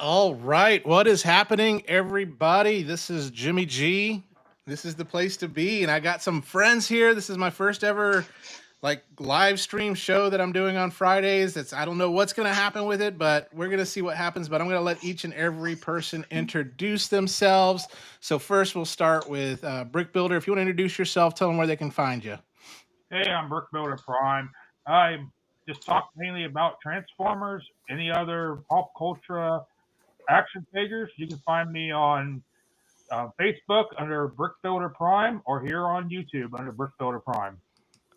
All right, what is happening, everybody? This is Jimmy G. This is the place to be, and I got some friends here. This is my first ever live stream show that I'm doing on Fridays. That's I don't know what's going to happen with it, but we're going to see what happens. But I'm going to let each and every person introduce themselves. So first, we'll start with Brick Builder. If you want to introduce yourself, tell them where they can find you. Hey, I'm Brick Builder Prime. I just talk mainly about Transformers, any other pop culture action figures. You can find me on Facebook under Brick Builder Prime or here on YouTube under Brick Builder Prime.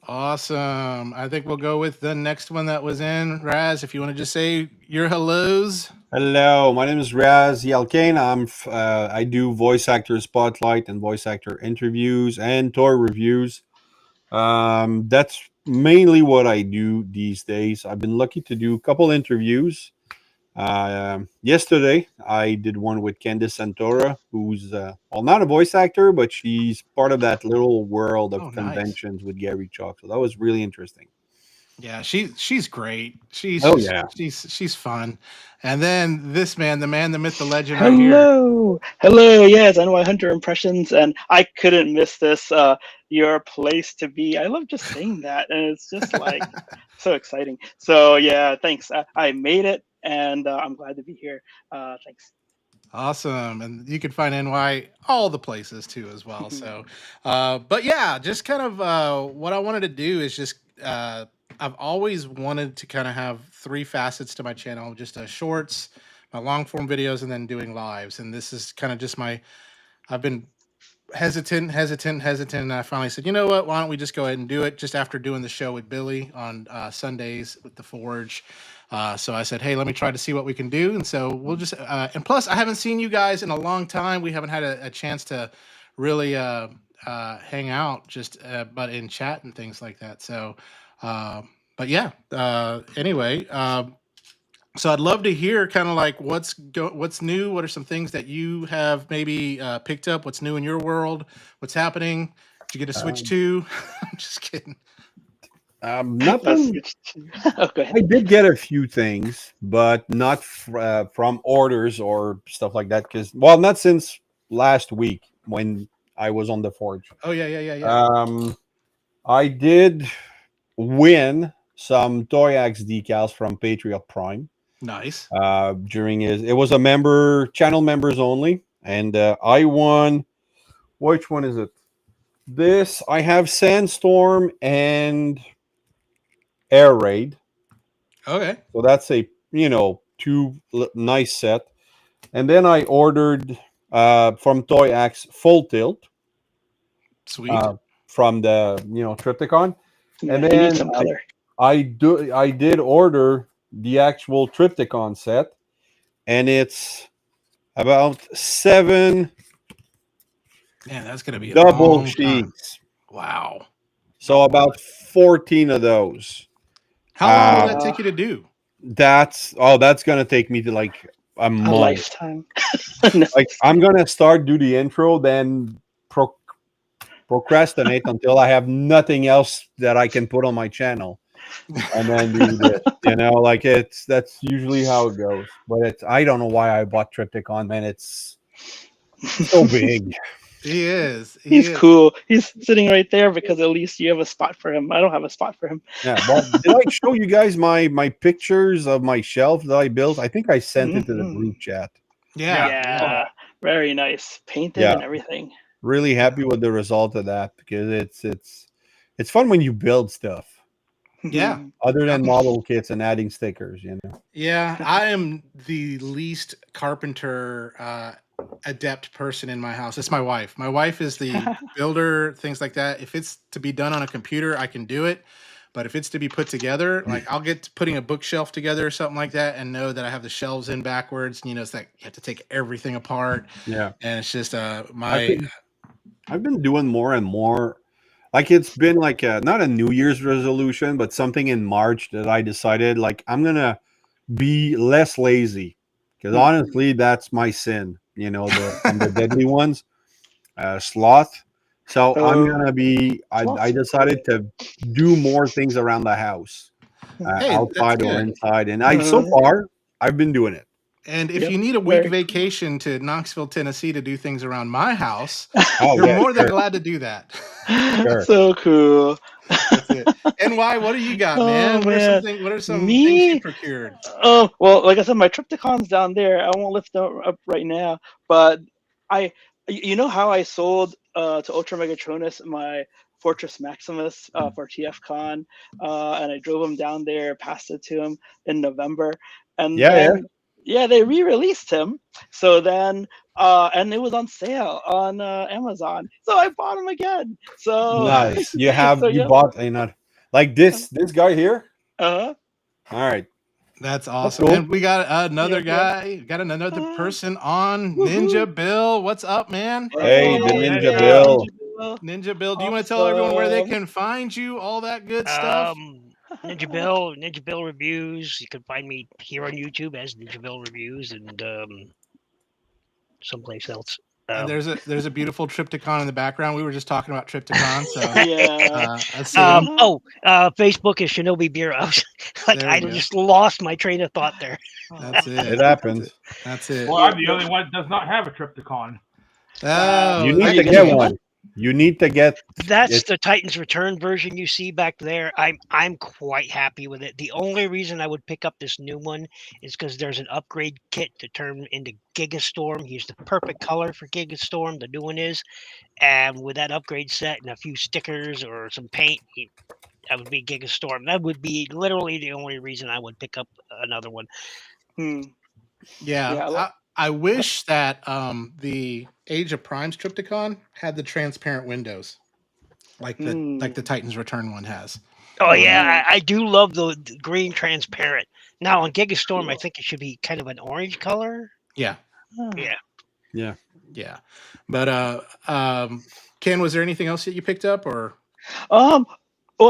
Awesome. I think we'll go with the next one that was in. Raz, if you want to just say your hellos. Hello, my name is Raz Yalkane. I do voice actor spotlight and voice actor interviews and toy reviews. That's mainly what I do these days. I've been lucky to do a couple interviews. Yesterday, I did one with Candice Santora, who's not a voice actor, but she's part of that little world of Oh, nice. conventions with Gary Chalk. So that was really interesting. Yeah, she's great. Oh yeah. She's fun. And then this man, the myth, the legend right here. Hello. Yes, NY Hunter Impressions, and I couldn't miss this. Your place to be. I love just saying that, and it's just like so exciting. So yeah, thanks. I made it, and I'm glad to be here. Thanks. Awesome. And you can find NY all the places too as well. So but yeah, just kind of what I wanted to do is just I've always wanted to kind of have three facets to my channel, just shorts, my long form videos, and then doing lives. And this is kind of just I've been hesitant. And I finally said, you know what? Why don't we just go ahead and do it just after doing the show with Billy on Sundays with the Forge. So I said, hey, let me try to see what we can do. And so we'll just, and plus I haven't seen you guys in a long time. We haven't had a chance to really hang out but in chat and things like that. So, but yeah, anyway, so I'd love to hear kind of like what's new. What are some things that you have maybe picked up? What's new in your world? What's happening? Did you get a Switch 2? I'm just kidding. Nothing. Oh, go ahead. I did get a few things, but not from orders or stuff like that. Not since last week when I was on the Forge. Oh yeah. I did win some Toy Axe decals from Patriot Prime. Nice. It was a channel members only, and I won. Which one is it? This I have Sandstorm and Air Raid. Okay. So that's a nice set. And then I ordered from Toy Axe Full Tilt. Sweet. From the Triptychon. And then I did order the actual Triptychon set, and it's about 7. Man, that's gonna be double sheets. Wow. So about 14 of those. How long will that take you to do? That's gonna take me to like a month. Lifetime. Like I'm gonna start do the intro, then procrastinate until I have nothing else that I can put on my channel, and then do this. That's usually how it goes. But I don't know why I bought Triptychon, man. It's so big. He is. He's cool. He's sitting right there because at least you have a spot for him. I don't have a spot for him. Yeah. Well, did I show you guys my pictures of my shelf that I built? I think I sent it to the group chat. Yeah. Very nice. Painted and everything. Really happy with the result of that because it's fun when you build stuff. Yeah. Other than model kits and adding stickers, Yeah, I am the least carpenter adept person in my house. It's my wife. My wife is the builder, things like that. If it's to be done on a computer, I can do it. But if it's to be put together, like I'll get to putting a bookshelf together or something like that and know that I have the shelves in backwards. It's like you have to take everything apart. Yeah. And it's just I've been doing more and more. Like it's been like not a New Year's resolution, but something in March that I decided like I'm gonna be less lazy. Because honestly, that's my sin. The deadly ones, sloth. So I'm gonna be. I decided to do more things around the house, outside or inside, and so far I've been doing it. And if Yep, you need a week very vacation to Knoxville, Tennessee to do things around my house, Oh you're yeah, more than sure, glad to do that. sure. so cool. That's it. NY, what do you got, Oh man? man, What are some things you me. procured? Oh well, like I said, my Triptychon's down there. I won't lift them up right now, but I, you know how I sold to Ultra Megatronus my Fortress Maximus for TFCon, and I drove him down there, passed it to him in November, and Yeah, yeah. then yeah, they re-released him. So then, and it was on sale on Amazon, so I bought him again. So, Nice. so You yep. bought a not like this guy here. Uh-huh. All right, That's that's awesome. cool. And we got another Yep, yep. guy, got another person on Woohoo! Ninja Bill. What's up, man? Hey, the Oh, Hey, Ninja Ninja. hey, Bill. Ninja Bill. Ninja Bill, do you want to tell everyone where they Awesome. can find you? All that good stuff. Ninja Bill reviews. You can find me here on YouTube as Ninja Bill reviews, and someplace else. And there's a beautiful Triptychon in the background. We were just talking about Triptychon, so Yeah. I see him. Facebook is Shinobi Beer. I was like, There I we go. just lost my train of thought there. That's it. It happens. That's it. Well, I'm the only one that does not have a Triptychon. Oh, You Are need you to gonna get get one. You need to get That's it. the Titans Return version you see back there. I'm quite happy with it. The only reason I would pick up this new one is because there's an upgrade kit to turn into Gigastorm. He's the perfect color for Gigastorm. The new one is, and with that upgrade set and a few stickers or some paint, that would be Gigastorm. That would be literally the only reason I would pick up another one. Hmm. yeah. Yeah. I wish that the Age of Primes Triptychon had the transparent windows, like the Titans Return one has. Oh Yeah. yeah, I do love the green transparent. Now on Gigastorm, I think it should be kind of an orange color. Yeah. Yeah. Yeah. Yeah. But Ken, was there anything else that you picked up or? Well,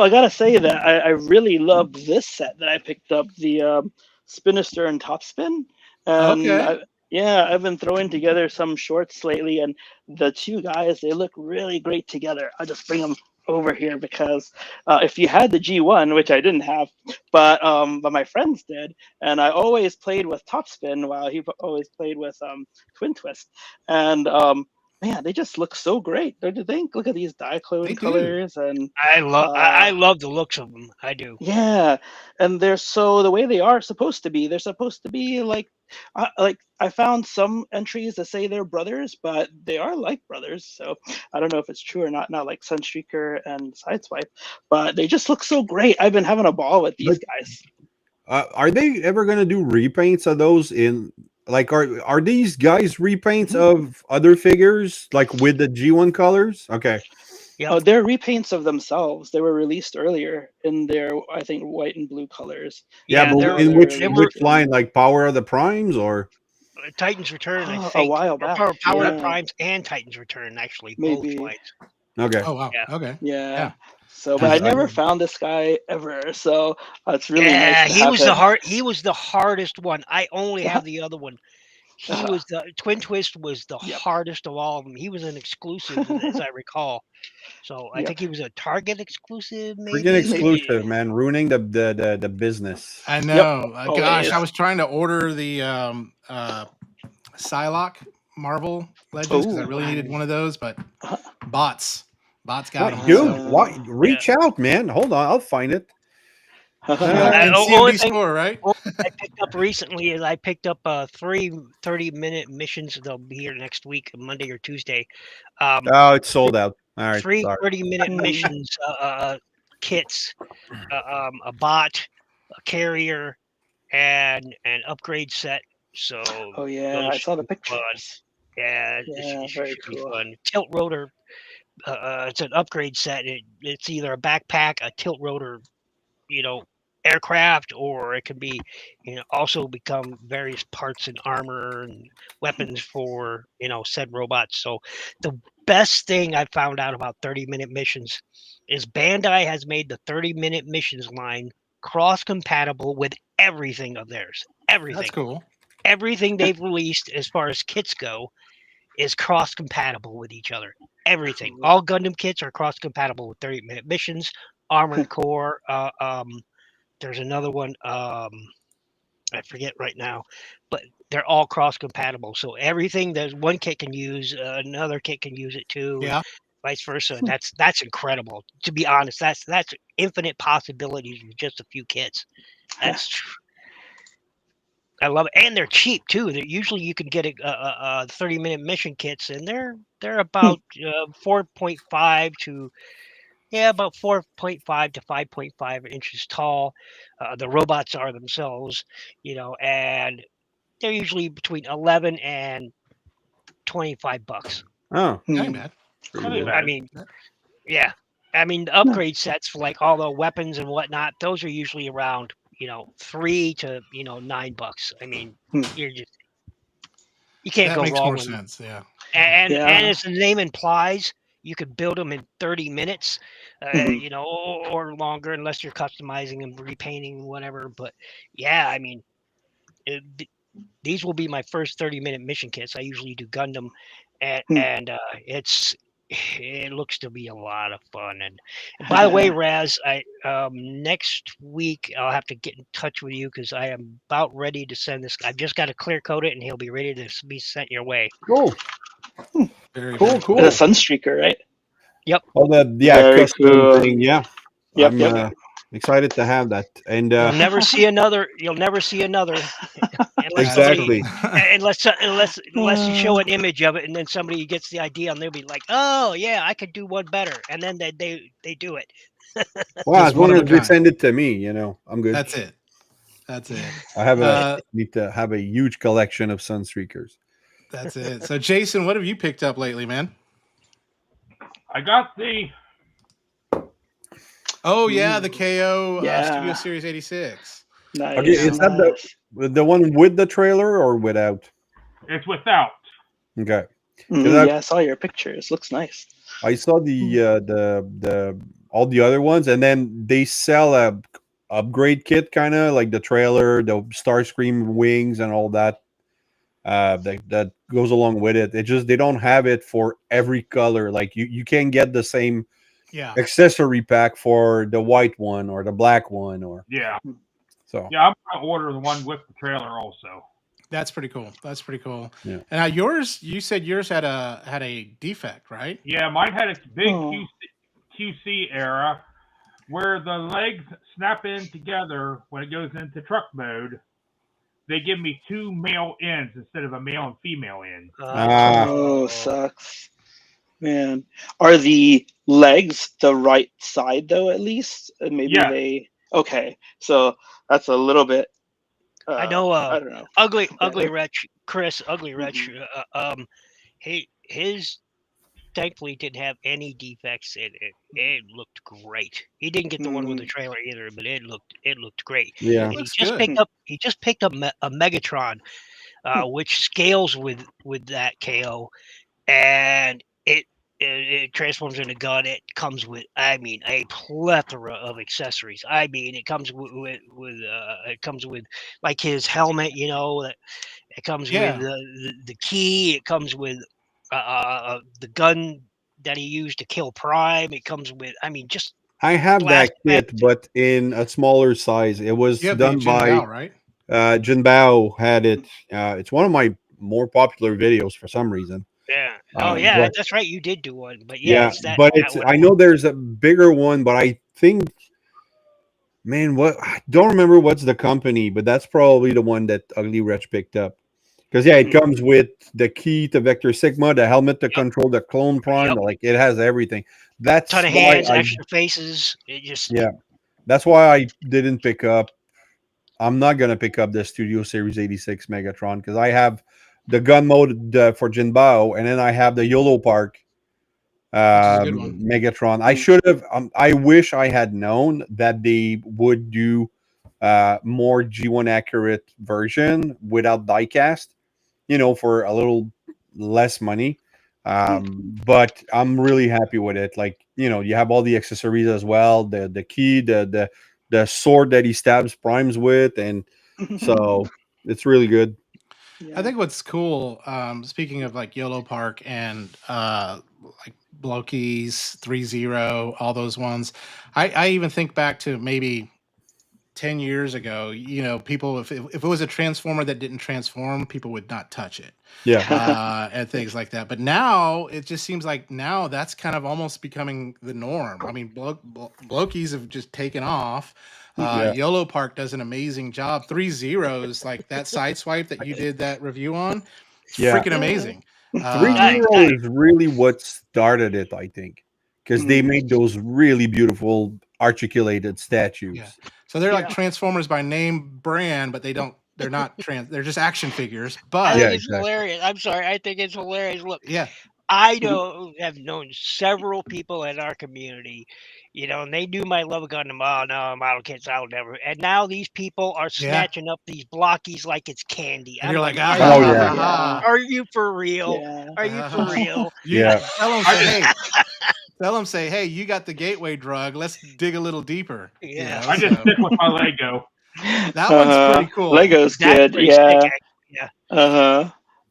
I gotta say that I really love this set that I picked up, the Spinister and Topspin, and Okay. I've been throwing together some shorts lately, and the two guys, they look really great together. I'll just bring them over here because if you had the G1, which I didn't have, but my friends did, and I always played with Topspin while he always played with Twin Twist, and man, they just look so great, don't you think? Look at these They diclone do. colors, and I love the looks of them. I do. yeah, and they're so the way they are supposed to be. They're supposed to be like I found some entries that say they're brothers, but they are like brothers. So I don't know if it's true or not. Not like Sunstreaker and Sideswipe, but they just look so great. I've been having a ball with these But guys. are they ever gonna do repaints of those in like are these guys repaints of other figures like with the G1 colors? Okay. Yep. Oh, they're repaints of themselves. They were released earlier in their, I think, white and blue colors. Yeah, Yeah, but they're in They which released line, like Power of the Primes or Titans Return, I a think, while or back. Power Yeah, of Primes and Titans Return, actually, both maybe. lines. okay. Oh wow. Yeah. Okay. Yeah. Yeah. So, but I Because never found this guy ever. So it's really nice Yeah, to he have was him. he was the hardest one. I only have the other one. He was the Twin Twist was the Yep. hardest of all of them. He was an exclusive, as I recall. So I Yep. think he was a Target exclusive, freaking maybe. exclusive, man, ruining the business. I Yep. know. Gosh, Always. I was trying to order the Psylocke Marvel Legends because I Oh, really needed one of those, but Uh, bots got What, them. dude? So Why Yeah. reach out, man? Hold on, I'll find it. in Only CMB thing store, right? I picked up recently is I picked up 3 30-minute missions. They'll be here next week, Monday or Tuesday. Oh, it's sold out. All right, 3 sorry. 30-minute Hmm. missions kits, a bot, a carrier, and an upgrade set. So Oh yeah, those I saw the should be fun. pictures. Yeah, Yeah, it very should be cool. fun. Tilt rotor. It's an upgrade set. It's either a backpack, a tilt rotor, aircraft, or it can be, also become various parts and armor and weapons for, said robots. So the best thing I found out about 30-minute missions is Bandai has made the 30-minute missions line cross compatible with everything of theirs. Everything. That's cool. Everything they've released as far as kits go is cross compatible with each other. Everything. Cool. All Gundam kits are cross compatible with 30-minute missions. Armored Core. There's another one. I forget right now, but they're all cross compatible. So everything that one kit can use, another kit can use it too, and Yeah. vice versa. That's incredible. To be honest, that's infinite possibilities with just a few kits. That's I love it, and they're cheap too. They're, usually you can get a 30-minute mission kits, and they're about 4.5 to about 4.5 to 5.5 inches tall. The robots are themselves, and they're usually between 11 and $25. Oh, Hey, Hmm. man. pretty Not good. I bad. mean, yeah. I mean, the No. upgrade sets for like all the weapons and whatnot, those are usually around, $3 to $9. I mean, Hmm. you can't That go makes more wrong. sense. Yeah. And Yeah. as the name implies, you could build them in 30 minutes, Mhm. or longer, unless you're customizing and repainting whatever. But yeah, I mean, these will be my first 30-minute mission kits. I usually do Gundam, and Hmm. it looks to be a lot of fun. And by the way, Raz, I next week I'll have to get in touch with you because I am about ready to send this. I've just got to clear code it, and he'll be ready to be sent your way. Cool, Very, cool, very cool. It's a cool. Sunstreaker, right? Yep. Oh, that Very custom cool. thing. Yeah, Yep. I'm Yep. excited to have that. And You'll never see another. You'll never see another unless That's somebody, true. exactly. unless you show an image of it, and then somebody gets the idea, and they'll be like, "Oh yeah, I could do one better," and then they do it. Well, Just as one long of as a they kind. send it to me, I'm good. That's it. That's it. I have Uh, need to have a huge collection of Sunstreakers. that's it. So, Jason, what have you picked up lately, man? I got the Oh yeah, the KO Studio Yeah. Series 86. Okay, Nice. Yeah. is that Nice. the one with the trailer or without? it's without. Okay, because Mhm. Yeah, I saw your pictures. Looks nice. I saw the all the other ones, and then they sell a upgrade kit, kind of like the trailer, the Starscream wings, and all that. That goes along with it. It just they don't have it for every color. Like you can't get the same Yeah. accessory pack for the white one or the black one, or Yeah. so. Yeah, I'm gonna order the one with the trailer also. That's pretty cool. That's pretty cool. Yeah. And now yours, you said yours had a defect, right? Yeah, mine had a big Oh. QC error where the legs snap in together when it goes into truck mode. They give me two male ends instead of a male and female end. Ah, Oh, sucks. Man. Are the legs the right side though, at least? Maybe Yes. they okay. So that's a little bit I know. I don't know. Ugly Better. Wretch, Chris, Ugly Wretch. Mhm. His thankfully didn't have any defects in it. It looked great. He didn't get the one with the Mm. trailer either, but it looked great. It yeah. And looks good. he just picked up a Megatron, which scales with that KO, and it transforms into a gun. It comes with, I mean, a plethora of accessories. I mean, it comes with like his helmet, it comes with Yeah. the key. It comes with the gun that he used to kill Prime. It comes with, I mean, just I have blast that kit, effect. but in a smaller size. It was You have the done Jin by Bao, right? Jin Bao had it. It's one of my more popular videos for some reason. Yeah. Oh yeah, But that's right. You did do one, but yeah, yeah, it's that but that it's one. I know there's a bigger one, but I think, man, what I don't remember what's the company, but that's probably the one that Ugly Wretch picked up. Because yeah, it Mhm. comes with the key to Vector Sigma, the helmet to Yep. control the clone prime, Yep. like it has everything. That's Ton of why hands, I extra faces. It just yeah, that's why I didn't pick up. I'm not gonna pick up the Studio Series 86 Megatron because I have the gun mode for Jinbao, and then I have the YOLO Park Which is a good one. Megatron. I Mm. should have. I wish I had known that they would do more G1 accurate version without diecast. For a little less money. But I'm really happy with it. Like you have all the accessories as well. The key, the sword that he stabs primes with, and so it's really good. I Yeah. think what's cool, speaking of like YOLO Park and like Blokey's 3-0, all those ones, I even think back to maybe 10 years ago, people, if it was a transformer that didn't transform, people would not touch it. Yeah. And things like that. But now it just seems like now that's kind of almost becoming the norm. I mean, Blokies have just taken off. Yeah. YOLO Park does an amazing job. 3 Zeros, like that side swipe that you did that review on, it's Yeah. freaking amazing. 3-0 is really what started it, I think, because they made those really beautiful articulated statues. Yeah. So they're like Transformers by name brand, but they're not they're just action figures. I But think it's hilarious. I'm sorry. I think it's hilarious. Look, yeah, I have known several people in our community, and they knew my love of Gundam. Oh no, model kits, I'll never. And now these people are snatching up these blockies like it's candy. and I'm you're like, Oh, yeah. are you for real? Yeah. Are you for real? Yeah. Tell them, say, hey, you got the gateway drug. Let's dig a little deeper. Yeah. I just stick with my Lego. That one's pretty cool. Lego's That's good. pretty Yeah. sick, yeah.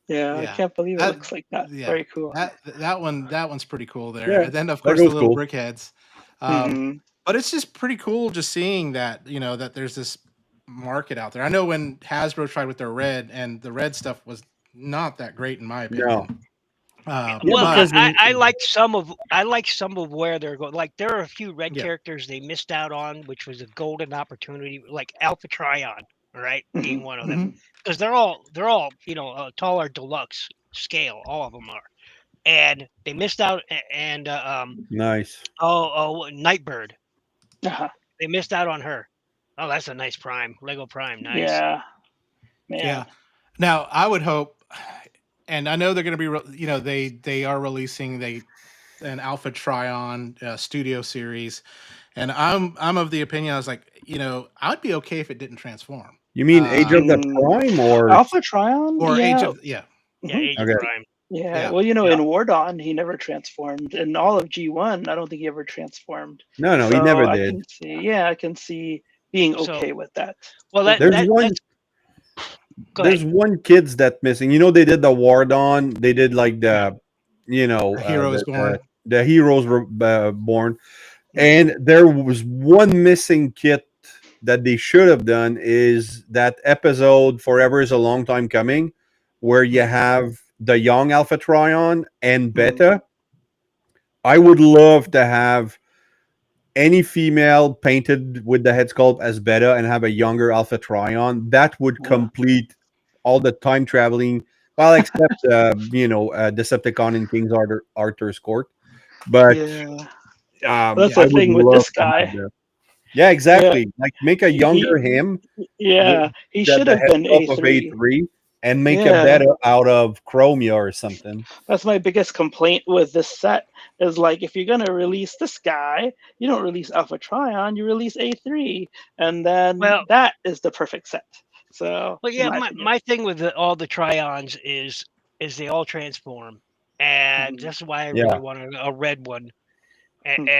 Yeah, I can't believe it looks like that. Yeah. Very cool. That one's pretty cool there. Yeah, And then of course Lego's the little cool. brick heads. Mhm. But it's just pretty cool just seeing that, that there's this market out there. I know when Hasbro tried with their red, and the red stuff was not that great in my opinion. No. Well, because I like some of where they're going. Like there are a few red Yeah. characters they missed out on, which was a golden opportunity, like Alpha Trion, right, being one of them, because they're all taller deluxe scale, all of them are, and they missed out. And Nice. Nightbird, Uh-huh. they missed out on her. Oh, that's a nice Prime, Lego Prime, nice. Yeah. Man. Yeah. Now I would hope, and I know they're going to be, they are releasing an Alpha Trion studio series, and I'm of the opinion, I was like, I would be okay if it didn't transform. You mean Age of the Prime or Alpha Trion? Or yeah. Age of Age Okay. of Prime. Yeah. Yeah. Well, in War Dawn, he never transformed. In all of G1, I don't think he ever transformed. No, he So never I did. can see, I can see being okay with that. Well, There's one kid's that missing. They did the War Dawn. They did like the Hero is Born. The Heroes were born, and there was one missing kit that they should have done. Is that episode Forever is a Long Time Coming, where you have the young Alpha Trion and Beta. I would love to have any female painted with the head sculpt as Beta and have a younger Alpha Trion. That would complete all the time traveling, well, except Decepticon in King's Arthur's Court. But that's the thing with this guy. Yeah, exactly. Like make a younger him. Yeah, he should have been A3 and make a Beta out of Chromia or something. That's my biggest complaint with this set. Is like, if you're gonna release this guy, you don't release Alpha Trion, you release A3, and then that is the perfect set. So, well, yeah, my thing with all the Trions is they all transform, and that's why I really wanted a red one. And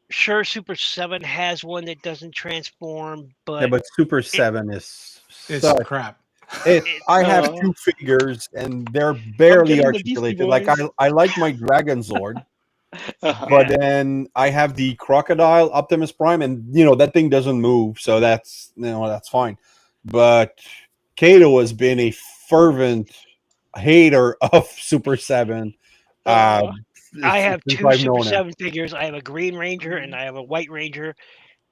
sure, Super 7 has one that doesn't transform, but Super 7 is crap. I have two figures and they're barely articulated. Like I like my Dragon Zord, but then I have the Crocodile Optimus Prime, and that thing doesn't move, so that's fine. But Kato has been a fervent hater of Super 7. I have two Super 7 figures. I have a Green Ranger and I have a White Ranger.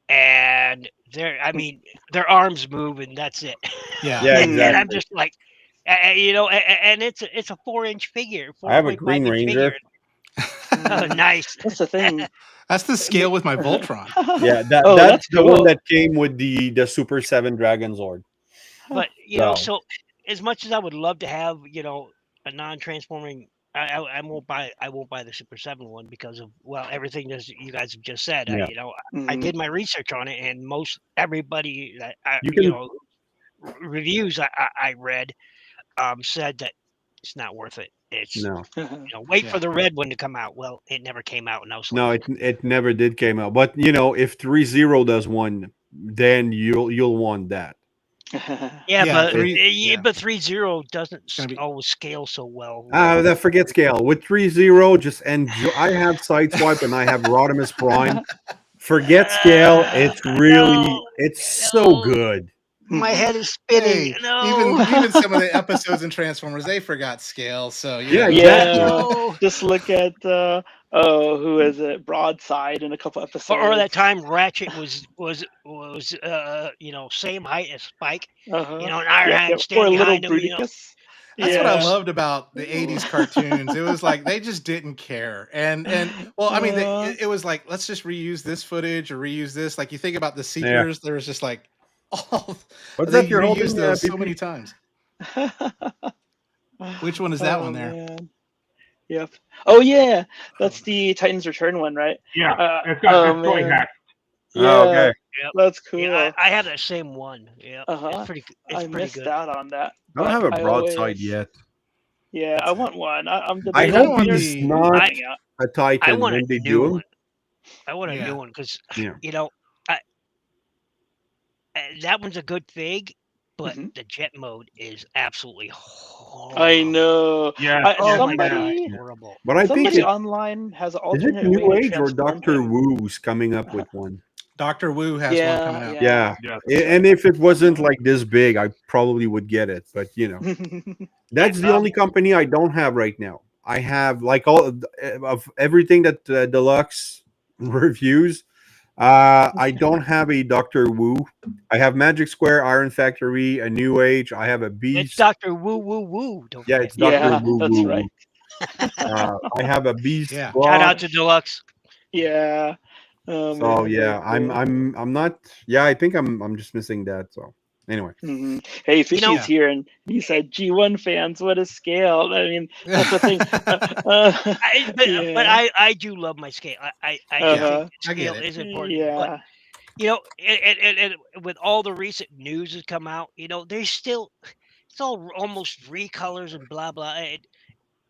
And their arms move, and that's it. Yeah, exactly. And I'm just like, and it's a 4-inch figure. I have a Green Ranger. Oh, nice. That's the thing. That's the scale with my Voltron. Yeah, that's the one that came with the Super 7 Dragon Zord. But so as much as I would love to have a non-transforming. I won't buy the Super 7 one because of everything that you guys have just said. Yeah. I did my research on it, and everybody that reviews I read said that it's not worth it. It's wait for the red one to come out. Well, it never came out, and I was like, no, it never did came out. But if 3-0 does one, then you'll want that. but 3-0 doesn't always scale so well. That forget scale with 3-0. Just enjoy. I have Sideswipe and I have Rodimus Prime. Forget scale. It's really, No, it's so no, good. my Mhm. head is spinning. Hey, No, even some of the episodes in Transformers, they forgot scale. So you Yeah, know. exactly. Yeah, no. just look at oh, who is it? Broadside in a couple Or that episodes. time Ratchet same height as Spike, Uh-huh. and Iron Yep, Man yep. Or stand little behind him. Bruticus. That's what I Yeah. loved about the '80s cartoons. It was like they just didn't care, and well, I mean, Uh, it was like let's just reuse this footage or reuse this. Like you think about the Yeah. Seekers, there was just like all What's they that you're reused holding, those so BP? many times. Which one is that one oh there? man. Yep. Oh yeah, that's the Titans Return one, right? Yeah, it's got Oh good toy man. hacks. Oh, Yeah, okay. Yep. that's Yeah, cool. I have that same one. Yeah, Uh-huh. it's I pretty missed good. out on that, I don't but have a I broadside always, yet. yeah, I That's it. want one. I'm I I debating kind of hope want either he's the not I finding out. a I Titan want a when they new do him. one. I want a new yeah. one because Yeah. you know I, that one's a good thing, but Mhm. the jet mode is absolutely I horrible. know. Yes, Oh yes, my god, yes. Somebody, horrible. But I think somebody It's online has an is it alternate way New to Age or transform Doctor him. Wu's coming up Uh-huh. with one? Doctor Wu has one Yeah, coming out. yeah, Yeah. Yes. that's And right. if it wasn't like this big, I probably would get it. But that's the only company I don't have right now. I have like all of everything that Deluxe reviews. I don't have a Doctor Wu. I have Magic Square, Iron Factory, a New Age. I have a it's Beast. Doctor Woo Woo Woo. Don't Yeah, forget. it's Doctor Yeah, Wu that's Wu right. Wu. I have a Beast Yeah. Shout out to box. Deluxe. Yeah. Oh So man, very yeah, cool. I'm not. Yeah, I think I'm just missing that. So anyway, Hey, You know, Fishy's here, and he said, "G1 fans, what a scale!" I mean, that's the thing. but Yeah. I do love my scale. I do Yeah, think Uh-huh. that I get scale it. is important, but Yeah. and with all the recent news that's come out, there's still it's all almost recolors and blah blah.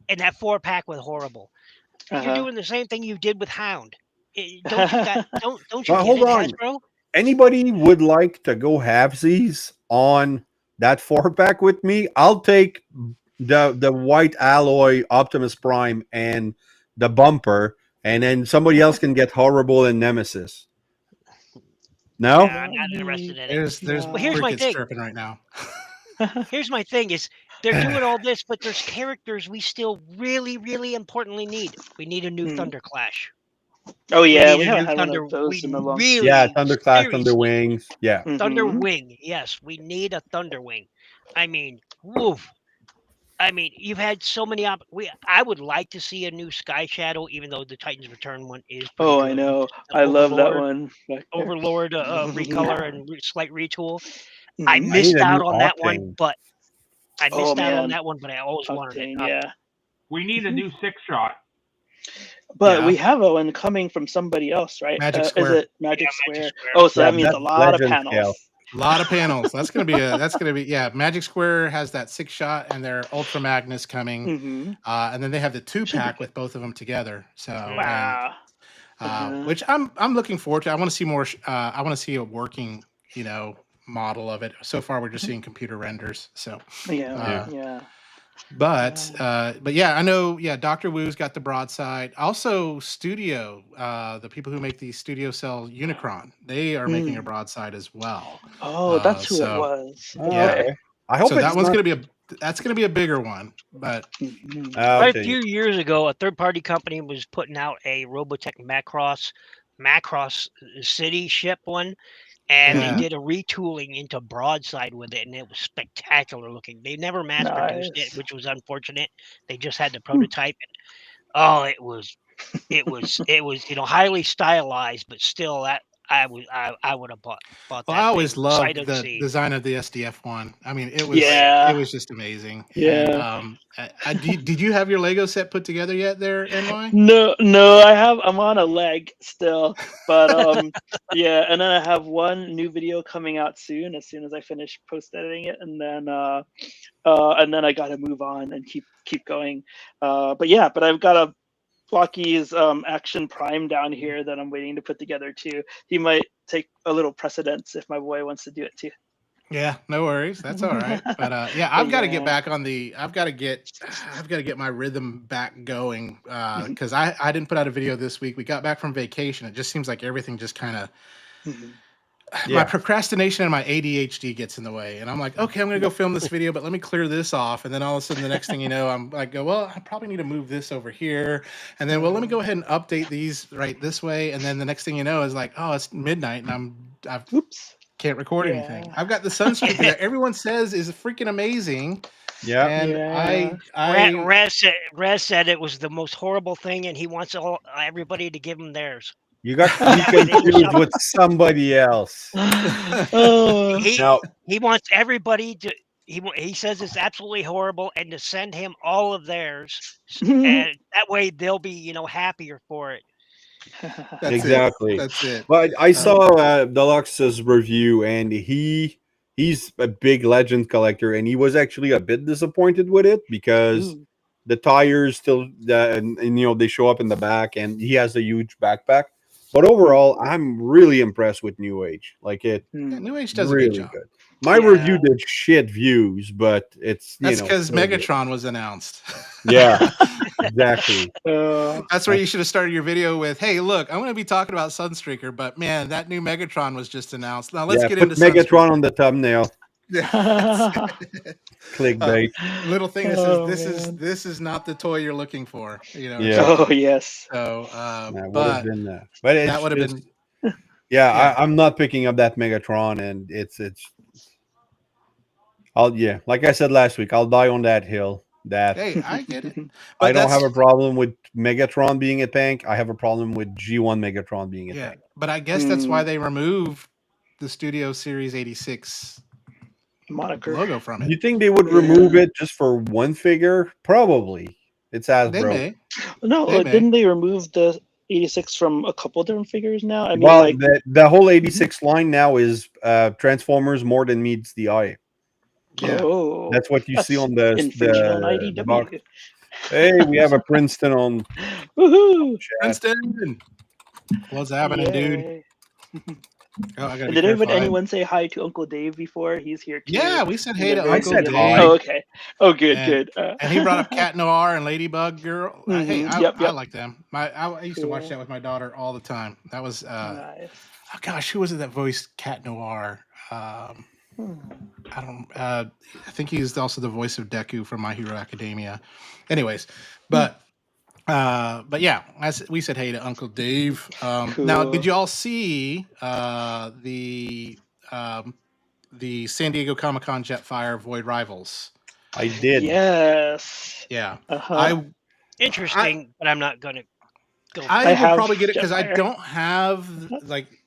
And that 4-pack with horrible. You're Uh-huh. doing the same thing you did with Hound. Don't you but get hold it, on. Hasbro? Anybody would like to go halvesies on that 4-pack with me? I'll take the white alloy Optimus Prime and the bumper, and then somebody else can get Horrible and Nemesis. Nah, No, I'm Not not interested me. in it. There's Well, here's No. my crickets thing. chirping right now. Here's my thing is they're doing all this, but there's characters we still really, really importantly need. We need a new Hmm. Thunderclash. Oh We yeah, need we a haven't new had one of Thunder. those in a We long. yeah, really, Thunderclash, seriously, Thunderwings. Yeah, Mm-hmm. Thunderwing. Yes, we need a Thunderwing. I mean, woof. I mean, you've had so many I would like to see a new Sky Shadow, even though the Titans Return one is pretty Oh, I good. know. The I love that one back there. Overlord recolor and slight retool. I Hmm. I need missed a out new on that one, Octane. but Oh man, I always wanted it. Octane, yeah. We need a Mhm. new 6-shot. But Yeah, we have a one coming from somebody else, right? Magic Is Square. it Magic Magic Square? Square. Oh, so Yeah, that means that's a lot of Legend panels. scale. A lot of panels. That's gonna be yeah. Magic Square has that 6-shot and their Ultra Magnus coming, Mm-hmm. and then they have the Should be 2-pack good. with both of them together. So and Wow. Uh-huh. which I'm looking forward to. I want to see more. I want to see a working model of it. So far, we're just seeing computer renders. So, Yeah, Yeah. yeah. but yeah, I know. Yeah, Doctor Wu's got the broadside. Also, Studio, the people who make the Studio Cell Unicron, they are making a Mm. broadside as well. Oh, that's who it So was. Oh, yeah, Okay. okay. I hope so that it's one's not. gonna be a bigger one. But Mhm. Quite a Okay. few years ago, a third-party company was putting out a Robotech Macross City ship one, and they yeah, Mhm. did a retooling into broadside with it, and it was spectacular looking. They never mass produced it, Nice. which was unfortunate. They just had the prototype. And, oh, it was highly stylized, but still that I would have bought well, I that always thing sight loved the unseen. design of the SDF one. I mean, it Yeah. was just amazing. And Yeah. did you have your Lego set put together yet, there, NY? No, no, I'm on a leg still, but yeah, and then I have one new video coming out as soon as I finish post editing it, and then I got to move on and keep going. But yeah, but I've got a Flocky's Action Prime down here that I'm waiting to put together too. He might take a little precedence if my boy wants to do it too. Yeah, no worries. That's all right. But yeah, I've got to get back on the. I've got to get my rhythm back going because I didn't put out a video this week. We got back from vacation. It just seems like everything just kind of my procrastination and my ADHD gets in the way, and I'm like, okay, I'm gonna go film this video, but let me clear this off, and then all of a sudden, the next thing you know, I'm like, well, I probably need to move this over here, and then, well, let me go ahead and update these right this way, and then the next thing you know is like, oh, it's midnight, and I've can't record anything. I've got the Sunstreaker that everyone says is freaking amazing. Yeah, and Rez said it was the most horrible thing, and he wants everybody to give him theirs. you got confused with somebody else. He wants everybody to. He says it's absolutely horrible, and to send him all of theirs, and that way they'll be happier for it. Exactly. That's it. But I saw Deluxe's review, and he's a big Legend collector, and he was actually a bit disappointed with it because the tires still, and they show up in the back, and he has a huge backpack. But overall, I'm really impressed with New Age. Like it, New Age does really a good job. Good. My review did shit views, but that's because Megatron was announced. Yeah, exactly. That's where you should have started your video with, "Hey, look, I'm going to be talking about Sunstreaker, but man, that new Megatron was just announced. Now let's get into Megatron on the thumbnail." Clickbait. Little thing that says this is not the toy you're looking for. Yeah. Oh yes. So, but that would have been. Yeah, I'm not picking up that Megatron, and it's. Like I said last week, I'll die on that hill. Hey, I get it. I don't have a problem with Megatron being a tank. I have a problem with G1 Megatron being a tank. But I guess that's why they removed the Studio Series 86 moniker logo from it. You think they would remove it just for one figure? Probably. It's Hasbro. They may. No, didn't they remove the 86 from a couple different figures now? I mean, the whole 86 line now is Transformers more than meets the eye. Yeah, that's what you see on the IDW. box. Hey, we have a Princeton on. Woohoo! Princeton. What's happening, dude? Did anyone say hi to Uncle Dave before? He's here too. Yeah, we said hey to Uncle Dave. Oh, okay. Oh, good, good. And he brought up Cat Noir and Ladybug Girl. Hey, I like them. I used to watch that with my daughter all the time. That was nice. Oh gosh, who was it that voiced Cat Noir? I think he's also the voice of Deku from My Hero Academia. Anyways, but yeah, we said hey to Uncle Dave. Cool. Now, did you all see the San Diego Comic-Con Jetfire Void Rivals? I did. Yes. Yeah. Interesting, but I'm not going to go. I would probably get it because I don't have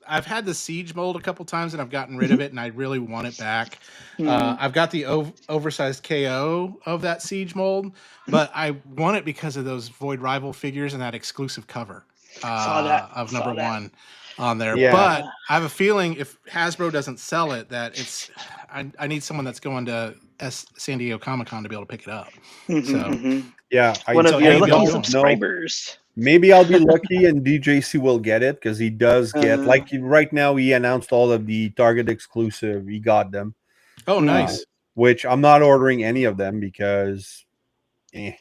I've had the Siege mold a couple times and I've gotten rid of it and I really want it back. I've got the oversized KO of that Siege mold, but I want it because of those Void Rival figures and that exclusive cover of number 1 on there. Yeah. But I have a feeling if Hasbro doesn't sell it, that I need someone that's going to San Diego Comic-Con to be able to pick it up. So yeah, one of your lucky subscribers. Maybe I'll be lucky and DJC will get it because he does get right now. He announced all of the Target exclusive. He got them. Oh, nice. Which I'm not ordering any of them because the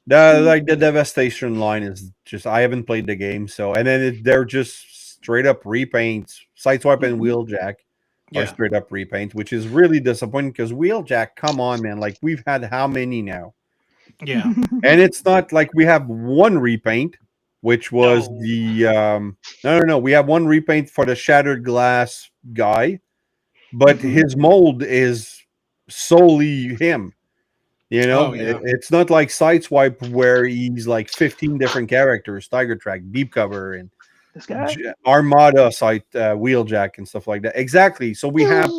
Devastation line is just I haven't played the game, so and then they're just straight up repaints. Sideswipe and Wheeljack are straight up repaint, which is really disappointing because Wheeljack, come on, man! Like we've had how many now? Yeah, and it's not like we have one repaint, which was no. We have one repaint for the Shattered Glass guy, but his mold is solely him. It's not like Sideswipe where he's like 15 different characters, Tiger Track, Deep Cover, and this guy? Armada site, Wheeljack, and stuff like that. Exactly. So we have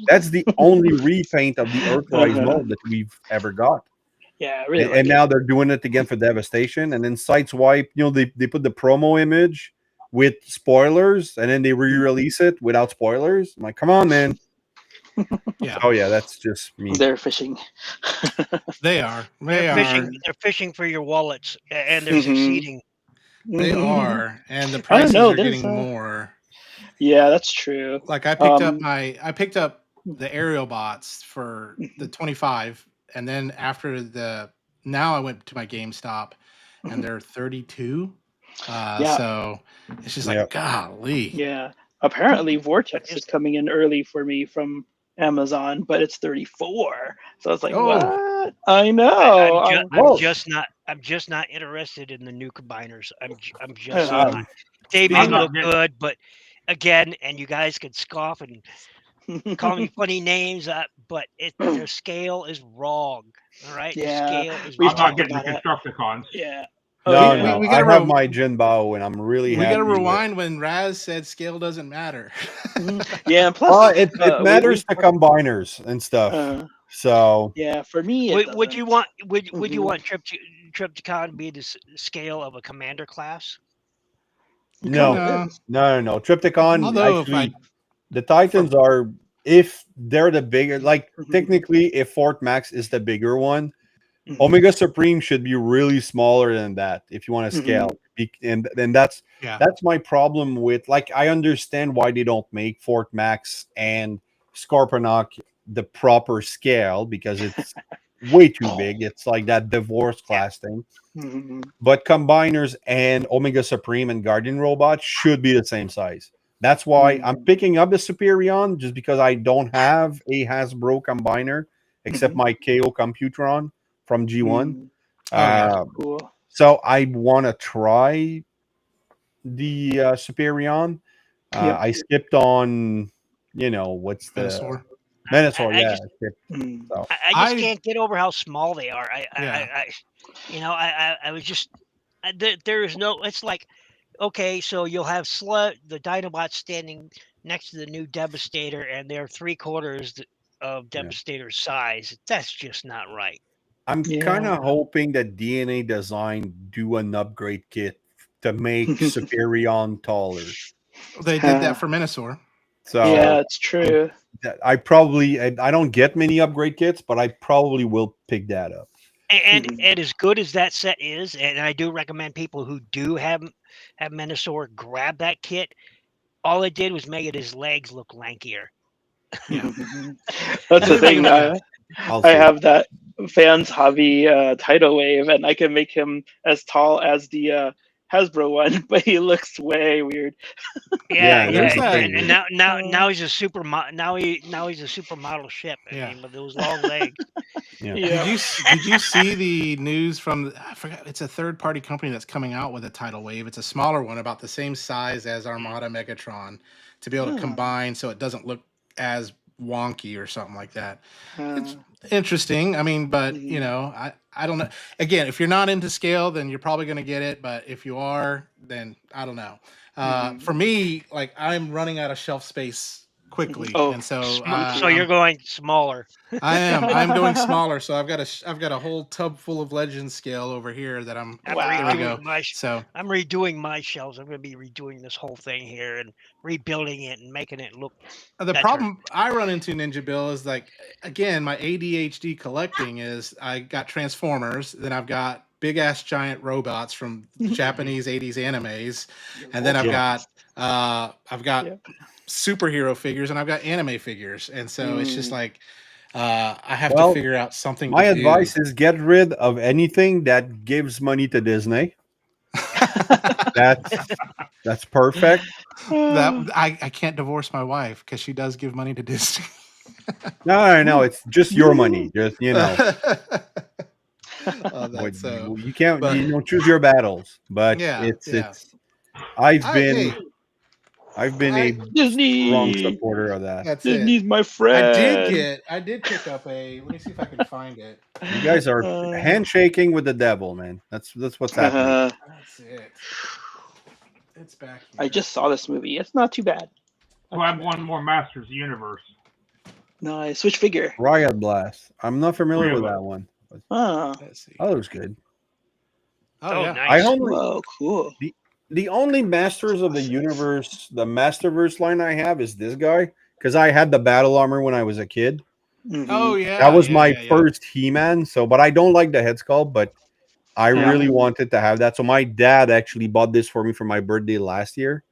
that's the only repaint of the Earthrise mold that we've ever got. Yeah, really. And now they're doing it again for Devastation, and then Sideswipe. They put the promo image with spoilers, and then they re-release it without spoilers. I'm like, come on, man. Yeah. Oh yeah, that's just me. They're fishing. They are. They're fishing for your wallets, and they're succeeding. They are, and the prices are getting more. Yeah, that's true. Like I picked up the aerial bots for the Mhm. 25, and then now I went to my GameStop, and Mhm. they're 32. Yeah, So it's just Yeah. like, golly. yeah. Apparently, That Vortex is is coming in early for me from Amazon, but it's 34. So I was like, Oh, what? I I, know. Whoa. I'm just not interested in the new combiners. I'm just Uh, not. They may I'm speaking not look getting. good, but again, and you guys could scoff and call me funny names, but their scale is wrong. All right, the yeah, scale is we've I'm not wrong. talked getting the about it. Constructicons. Yeah. Oh we No, yeah. we, no. we I gotta have re- my Jinbao, and I'm really we gotta happy with. rewind when Raz said scale doesn't matter. Mhm. Yeah, and Well, plus, it we've matters to combiners and stuff. uh, So yeah, for me it Would doesn't. you want would you Mhm. want Tripticon to be the scale of a commander class? It kind no, of No, is. no. Tripticon although if I actually, the Titans from are, if they're the bigger, like Mhm. technically, if Fort Max is the bigger one, Mhm. Omega Supreme should be really smaller than that if you want to Mhm. scale. And then that's yeah, my problem with, like, I understand why they don't make Fort Max and Scorponok the proper scale because it's way too big. It's like that divorce Yeah. class thing. Mhm. But combiners and Omega Supreme and Guardian Robots should be the same size. That's why I'm Mhm. picking up the Superion, just because I don't have a Hasbro combiner except Mhm. my KO Computron from G1. Mhm. oh yeah, Cool. So I want to try the Superion. Yep. I skipped on, what's the Venusaur. Minotaur? I Yeah, just I skipped. Mm. So I just I can't get over how small they are. yeah. I was just there is no. It's like, okay, so you'll have the Dinobots standing next to the new Devastator, and they're three-quarters of yeah. Devastator's size. That's just not right. I'm kind Yeah. of hoping that DNA Design do an upgrade kit to make Superion taller. They did that Huh. for Minosaur. Yeah, So it's true. I don't get many upgrade kits, but I probably will pick that up. Mhm. And as good as that set is, and I do recommend people who do have Minosaur grab that kit. All it did was make his legs look lankier. Yeah, That's the they make thing. them. Yeah, I'll I see. have that fans hobby tidal wave, and I can make him as tall as the Hasbro one, but he looks way weird. Yeah, Yeah, yeah, there's he's that. and crazy. now he's a now he's a supermodel ship. I Yeah. mean, with those long legs. Yeah. Yeah. Did you see the news from I forgot, it's a third party company that's coming out with a tidal wave. It's a smaller one about the same size as Armada Megatron to be able to Huh. combine so it doesn't look as wonky or something like that. It's Huh. interesting. I mean, but Mhm. I don't know. Again, if you're not into scale, then you're probably going to get it. But if you are, then I don't know. Mhm. For me, like I'm running out of shelf space Mhm. quickly, Oh, and so me So too. you're going smaller. I'm going smaller. So I've got a whole tub full of Legend scale over here that I'm. I'm There we Wow. go. redoing So I'm redoing my shelves. I'm going to be redoing this whole thing here and rebuilding it and making it look the better. problem I run into, Ninja Bill, is like, again, my ADHD collecting is I got Transformers, then I've got big ass giant robots from Japanese 80s animes, and then Yeah. I've got Yep. superhero figures and I've got anime figures. And so it's just Mm. like I have to Well, figure out something to my do. advice is get rid of anything that gives money to Disney. That's perfect. That I can't divorce my wife because she does give money to Disney. No, no, Woo. it's just your money. Just On that, so, you can't, but choose your battles. But yeah, yeah. it's I've I been hey, a I strong Disney. supporter of that. that's it. Disney's my friend. I did pick up a. Let me see if I can find it. You guys are Uh, handshaking with the devil, man. That's what's happening. That's it. It's back I here. just saw this movie. It's not too bad. So I have one more Masters of the Universe. Nice. Which figure? Riot Blast. I'm not familiar with Riot that one. Oh, Let's see. Oh, it was good. Oh Oh, yeah. I nice. only whoa, cool. the only Masters of the Universe, the Masterverse line I have is this guy, because I had the battle armor when I was a kid. Oh Mm-hmm. That yeah. was Yeah. my Yeah. Yeah. first He-Man. So, but I don't like the head sculpt, but I Yeah, really wanted to have that. So my dad actually bought this for me for my birthday last year.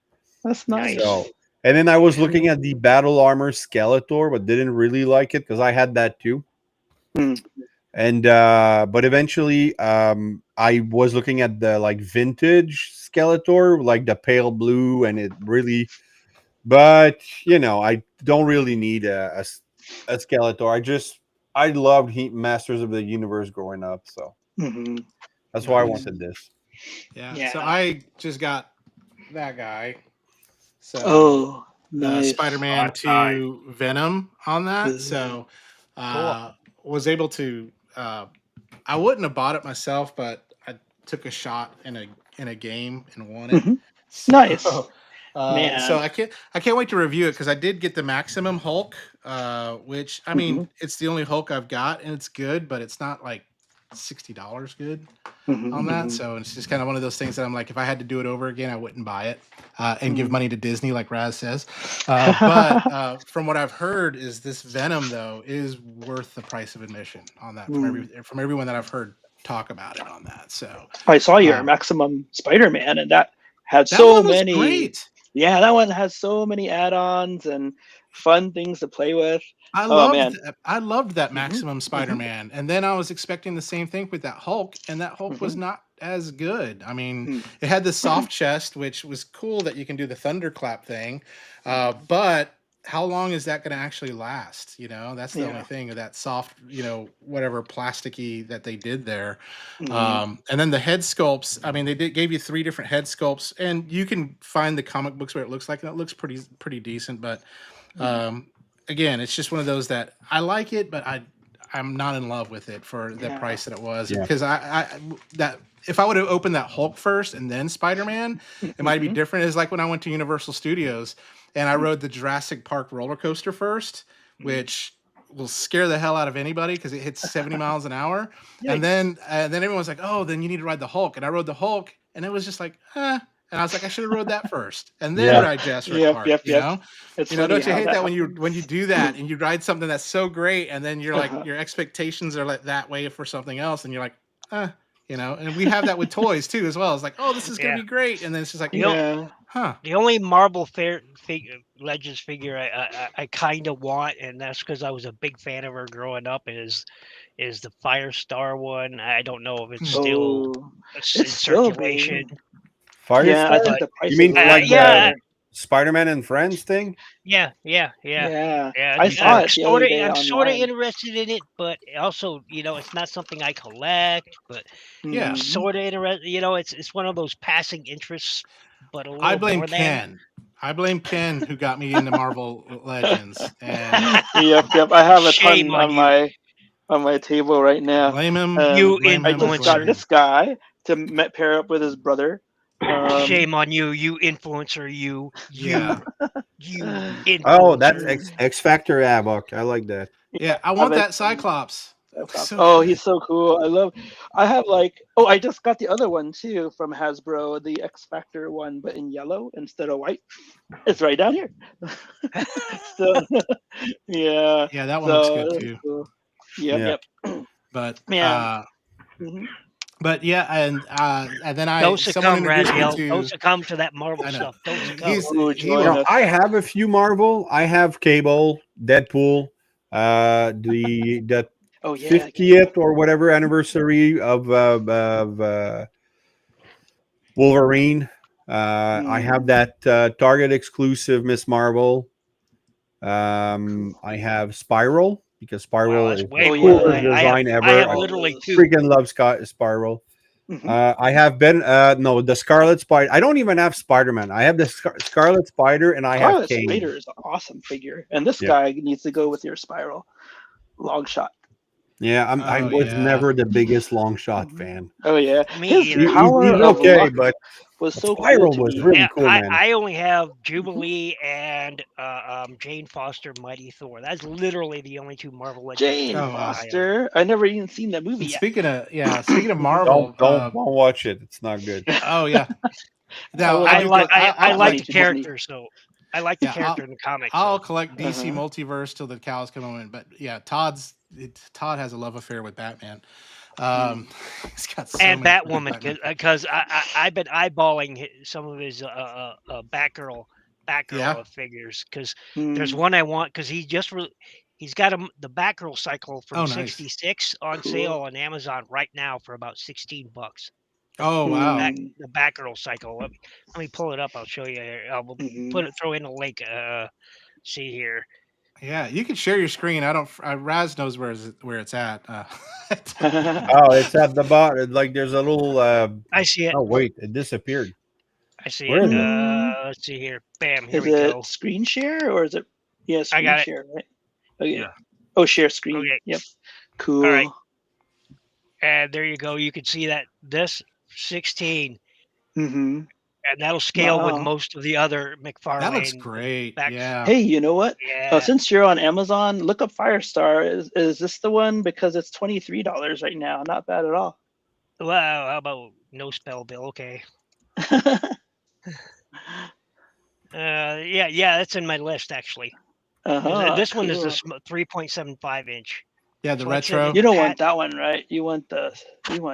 that's nice. Nice. So, And then I was looking at the Battle Armor Skeletor, but didn't really like it because I had that too. Mm. And but eventually, I was looking at the like vintage Skeletor, like the pale blue, and it really. But I don't really need a Skeletor. I loved Masters of the Universe growing up, so Mhm. that's why I Nice. wanted this. Yeah. Yeah. So I just got that guy. So Oh, nice. Spider-Man Nice, nice. 2 Venom on that. Mhm. So was able to I wouldn't have bought it myself, but I took a shot in a game and won it. Mhm. So, Nice. so Man. I can't wait to review it because I did get the Maximum Hulk, which I mean Mhm. it's the only Hulk I've got and it's good, but it's not like $60 good Mhm, on that. mhm. So it's just kind of one of those things that I'm like, if I had to do it over again, I wouldn't buy it and give money to Disney, like Raz says. But from what I've heard, is this Venom though is worth the price of admission on that from everyone that I've heard talk about it on that. So I saw your um, Maximum Spider-Man, and that had that so one was many. great. Yeah, that one has so many add-ons and fun things to play with. I Oh man. loved that Mhm, Maximum mhm. Spider-Man, and then I was expecting the same thing with that Hulk, and that Hulk was Mhm. not as good. I mean, Mm. it had the soft chest, which was cool that you can do the thunderclap thing, but how long is that going to actually last? That's the only Yeah. thing of that soft, whatever plasticky that they did there. Mhm. And then the head sculpts. I mean, gave you 3 different head sculpts, and you can find the comic books where it looks like, and it looks pretty decent, but. Um, Again, it's just one of those that I like it, but I'm not in love with it for the Yeah. price that it was. Yeah. Because that if I would have opened that Hulk first and then Spider-Man, it might be Mhm. different. It's like when I went to Universal Studios and I rode the Jurassic Park roller coaster first, which will scare the hell out of anybody because it hits 70 miles an hour. And then everyone's like, "Oh, then you need to ride the Hulk." And I rode the Hulk, and it was just like, eh. And I was like, I should have rode that first, and then Yeah. ride Jurassic Yep, Park. yep, yep. It's funny Don't you how hate that that when happens. you do that and you ride something that's so great, and then you're like Uh-huh. your expectations are like that way for something else, and you're like, and we have that with toys too as well. It's like, oh, this is gonna Yeah. be great, and then it's just like, Yeah. huh? The only Marvel Legends figure I kind of want, and that's because I was a big fan of her growing up, is the Firestar one. I don't know if it's still Oh, in it's still circulation, being. Yeah, I Firestar? think but the You prices mean are like up yeah, the there. Spider-Man and Friends thing? yeah. Yeah, Yeah, I saw it the other day I'm sort of online. interested in it, but also, it's not something I collect, but I'm Yeah, Mhm. sort of interested. It's one of those passing interests, but a I little blame more than. Ken. I blame Ken who got me into Marvel Legends, and Yep, yep. I have a Shame ton on on you, my table right now. blame him, you blame I him, just blame got influencer. him. this guy to pair up with his brother. Shame on you, you influencer, you Yeah, Oh, that's influencer. X Factor Avoc. I like that. yeah. I have want it. that Cyclops. That looks so Oh, good. he's so cool. I have I just got the other one too from Hasbro, the X Factor one, but in yellow instead of white. It's right down here. So yeah. Yeah, that one looks So good that's too. cool. Yep, Yeah. yep. But Man. Mhm. yeah, and then Don't someone succumb, introduced me Raziel. Don't to. succumb to that Marvel I know stuff. Don't succumb. he's Oh, he join will. us. I have a few Marvel. I have Cable, Deadpool, the Oh yeah, 50th Cable. or whatever anniversary of Wolverine. I have that Target exclusive Miss Marvel. I have Spiral because Wow, Spiral that's is way the Oh more than coolest I. I have. design I ever. have I literally yes. two. freaking love Spiral. Mhm. I have no, the Scarlet Spider. I don't even have Spider Man. I have the Scarlet Spider, and I have Scarlet Cable. Spider is an awesome figure, and this Yeah, guy needs to go with your Spiral long shot. yeah. I Oh was yeah. never the biggest long shot Mhm. fan. Oh yeah, Me his either. power He's of okay, luck but was so cool Spiral to was me. really Yeah, cool, man. I only have Mhm. Jubilee and Jane Foster, Mighty Thor. That's literally the only two Marvel Legends Jane Oh figures wow. I own. Foster. I never even seen that movie And yet. speaking of Mhm. Don't Marvel, don't don't watch it. It's not good. oh yeah. I Now will I I do. have like to I, I I'll have like money the collect. to Disney. character, so I like the Yeah, character in the comics. I'll So collect DC Uh-huh. Multiverse till the cows come home. But yeah, Todd has a love affair with Batman. Mm. He's got so and many freaking Batwoman, Batman. because I've been eyeballing some of his Batgirl Batgirl figures, because there's Mm, one I want, because he's got the Batgirl cycle from Oh, nice. '66 on cool. sale on Amazon right now for about $16. Oh, wow. Mm, The Batgirl cycle. Let me pull it up. I'll show you. I'll mhm. throw in a link. See here. Yeah, you can share your screen. I don't. Raz knows where it's at. Oh, it's at the bottom. Like there's a little. I see it. Oh wait, it disappeared. I see Where it. is it? Let's see here. Bam. Here Is we it go. screen share or is it? Yeah, I screen got it. share, right? Okay. Yeah. Oh, share screen. Okay. Yep. Cool. All right. And there you go. You can see that this 16, Mm-hmm. and that'll scale with Wow. most of the other McFarlane. That looks great. Yeah. Hey, you know what? Yeah. Since you're on Amazon, look up Firestar. Is this the one? Because it's $23 right now. Not bad at all. Wow. How about no spell bill? Okay. Yeah. That's in my list actually. This one is cool. the 3.75 inch. Yeah, the So like I said, retro. You don't want that one, right? You want the This one.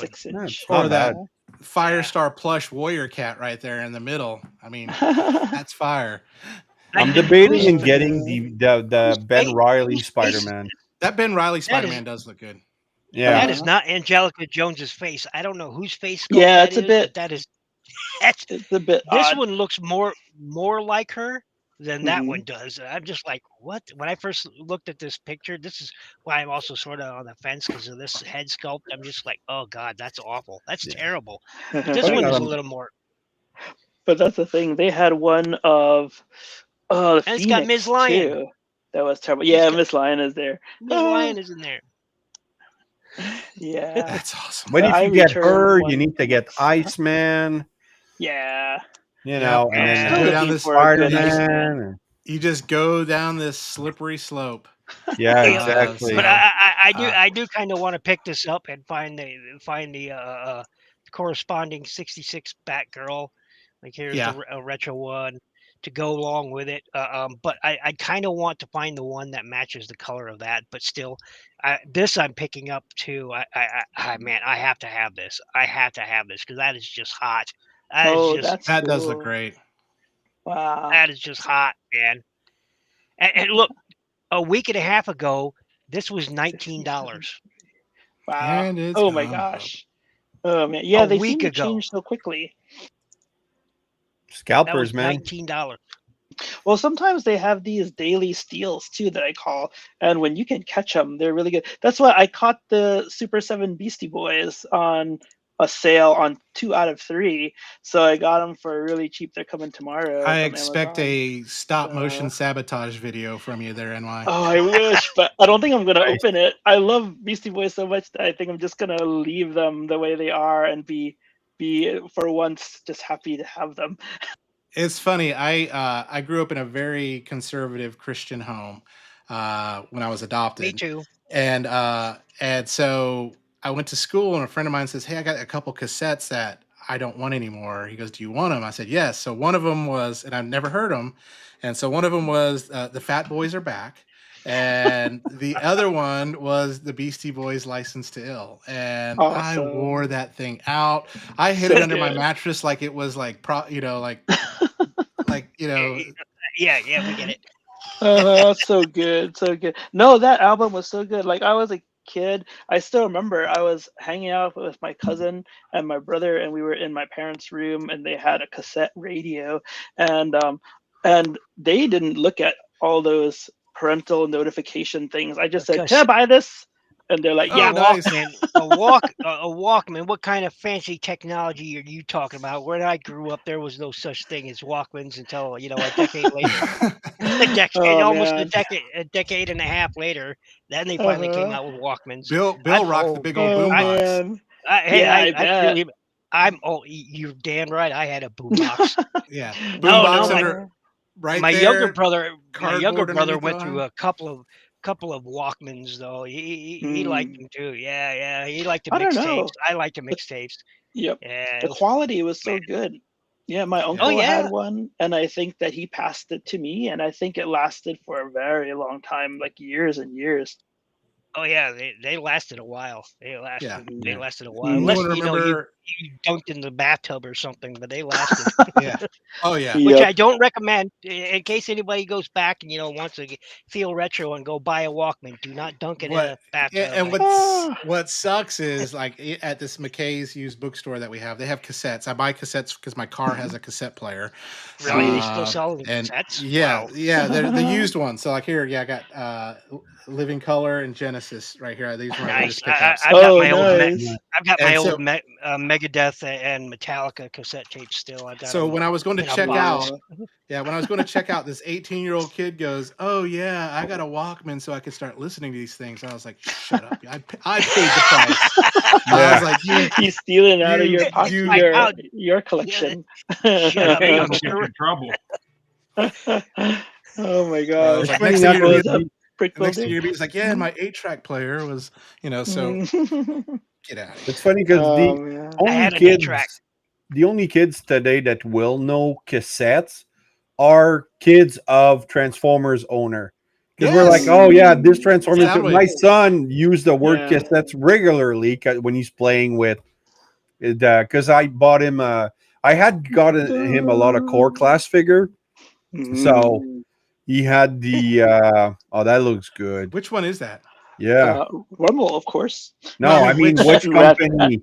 6-inch. Yeah, it's Or not that bad. Firestar plush warrior cat right there in the middle. I mean, that's fire. I'm Who's- debating in getting the Ben face- Riley whose face Spider is Man. That Ben Riley That Spider is- Man does look good. Yeah, That is not Angelica Jones's face. I don't know whose face sculpt Yeah, that it's a is, bit- but that is. That's, It's a bit this odd. one looks more like her than that Mhm. one does. And I'm just like, what? When I first looked at this picture, this is why I'm also sort of on the fence because of this head sculpt. I'm just like, oh god, that's awful. That's terrible. But this Funny one enough, is a little more. But that's the thing. They had one of the And it's got Phoenix Ms. Lion. too. That was terrible. Yeah, got- Miss Lion is there. Ms. Lion is in there. Yeah. That's awesome. but if I you get returned her, one you need to get Phoenix. Iceman. Yeah. You Yep. know, I'm and still then go down this Spider good Iceman. Man. You just go down this slippery slope. Yeah, Yeah, exactly. But So- I do kind of want to pick this up and find the corresponding '66 Batgirl. Like here's Yeah. a retro one to go along with it. But I kind of want to find the one that matches the color of that. But still, this I'm picking up too. Man, I have to have this. I have to have this because that is just hot. That's That does look cool. great. Wow. That is just hot, man. And look, a week and a half ago, this was $19. Wow. And it's Oh my gone up. gosh. Oh man. Yeah, A they week seem to ago. change so quickly. That Scalpers, was man. $19. Well, sometimes they have these daily steals too that I call, and when you can catch them, they're really good. That's why I caught the Super 7 Beastie Boys on a sale on 2 out of 3, so I got them for really cheap. They're coming tomorrow. I from expect Amazon. a stop motion sabotage video from you there, NY. Oh, I wish, but I don't think I'm gonna Nice. open it. I love Beastie Boys so much that I think I'm just gonna leave them the way they are and be for once just happy to have them. It's funny. I grew up in a very conservative Christian home when I was adopted. Me too. And so I went to school, and a friend of mine says, "Hey, I got a couple cassettes that I don't want anymore." He goes, "Do you want them?" I said, "Yes." So one of them was, and I've never heard them, and so one of them was the Fat Boys Are Back, and the other one was the Beastie Boys License to Ill, and I Awesome. wore that thing out. I hid So it under my good. mattress like it was like Yeah, we get it. So good, so good. No, that album was so good. Like I was a kid, I still remember I was hanging out with my cousin and my brother, and we were in my parents' room, and they had a cassette radio, and they didn't look at all those parental notification things. I just said, "Can I buy this?" And they're like, Oh, "Yeah." nice. Walkman, a Walkman. What kind of fancy technology are you talking about? When I grew up, there was no such thing as Walkmans until a decade later. Almost man. a decade and a half later, then they finally came out with Walkmans. Bill I'm rocked the old, big man. old boombox. man. Hey, Yeah, I I bet. really, I'm old. You're damn right. I had a boombox. Yeah, No, boombox no, under right my there. younger brother cardboard underneath went the through arm. a couple of Walkmans though. He liked them too. Yeah. He liked the I don't mixtapes. know. I liked the mixtapes. Yep. Yeah. The quality was so good. Yeah, my uncle yeah. had one, and I think that he passed it to me, and I think it lasted for a very long time, like years and years. Oh yeah, they lasted a while. They lasted a while. Mm. Anyone Unless, remember you dunked in the bathtub or something, but they lasted. Yeah. Oh yeah. Which Yep. I don't recommend in case anybody goes back and wants to feel retro and go buy a Walkman. Do not dunk it in a bathtub. And what sucks is like at this McKay's used bookstore that we have, they have cassettes. I buy cassettes because my car has a cassette player. Really, they still sell them And cassettes? yeah, Wow. yeah, they're the used ones. So like here, yeah, I got Living Color and Genesis right here. These are my Nice. latest pickups. I've got Oh, my old nice. I've got And my so- old Megadeth and Metallica cassette tapes still. I've got So them when I was going to in a check box. out, yeah, when I was going to check out, this 18-year-old kid goes, "Oh yeah, I got a Walkman, so I could start listening to these things." I was like, "Shut up! I paid the price." I was like, He's stealing out of your you- pocket, you- your collection. Shut up, Get youngster. in trouble. Oh my gosh. like, funny next enough, thing What you was know, up, Brick next thing Builder? you're like, "Yeah, and my 8-track player was, so get out of here." It's funny because Oh, man. I had only an kids, 8-track. the only kids today that will know cassettes are kids of Transformers owner. Because we're like, Yes. oh yeah, this Transformers. Soundwave. My son used the word Yeah. cassettes regularly when he's playing with it. Because I bought him. I had gotten him a lot of core class figure, so he had the. Oh, that looks good. Which one is that? Yeah. Rumble, of course. No, no, I mean, which- which Rat- company?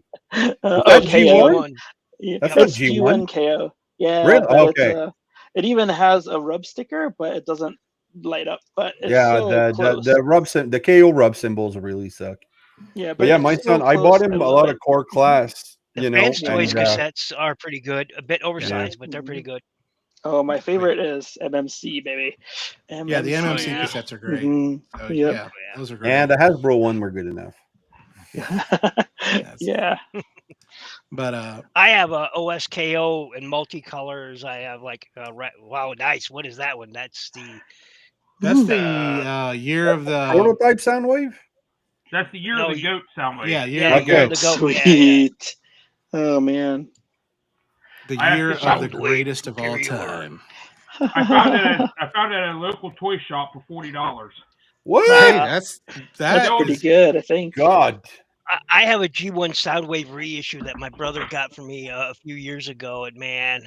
Oh, that KO. G1? Yeah, That's not it's G1. G1 KO. Yeah, Really? but Okay. it even has a rub sticker, but it doesn't light up. But it's Yeah, so close. the KO rub symbols really suck. Yeah, But yeah, it's my so son, I close. bought him a love lot it. of core class. The Fans Toys and, cassettes are pretty good. A bit oversized, but they're pretty good. Oh, my favorite is MMC, baby. Yeah, the MMC yeah. cassettes are great. Mhm. So, Yep. yeah, those are great. and the Hasbro one were good enough. Yeah. But I have a OSKO and multicolors. I have wow, nice. What is that one? That's the that's the year of the Prototype Soundwave? That's the year No, of the goat sound wave. yeah yeah, of the Okay. the goat. Yeah, yeah. Sweet. Oh man. the I year actually of the Soundwave greatest of all Superior. time. I found it at a local toy shop for $40. What? Hey, Wow. that's That's that pretty is good, I think. God. I have a G1 Soundwave reissue that my brother got for me a few years ago, and man,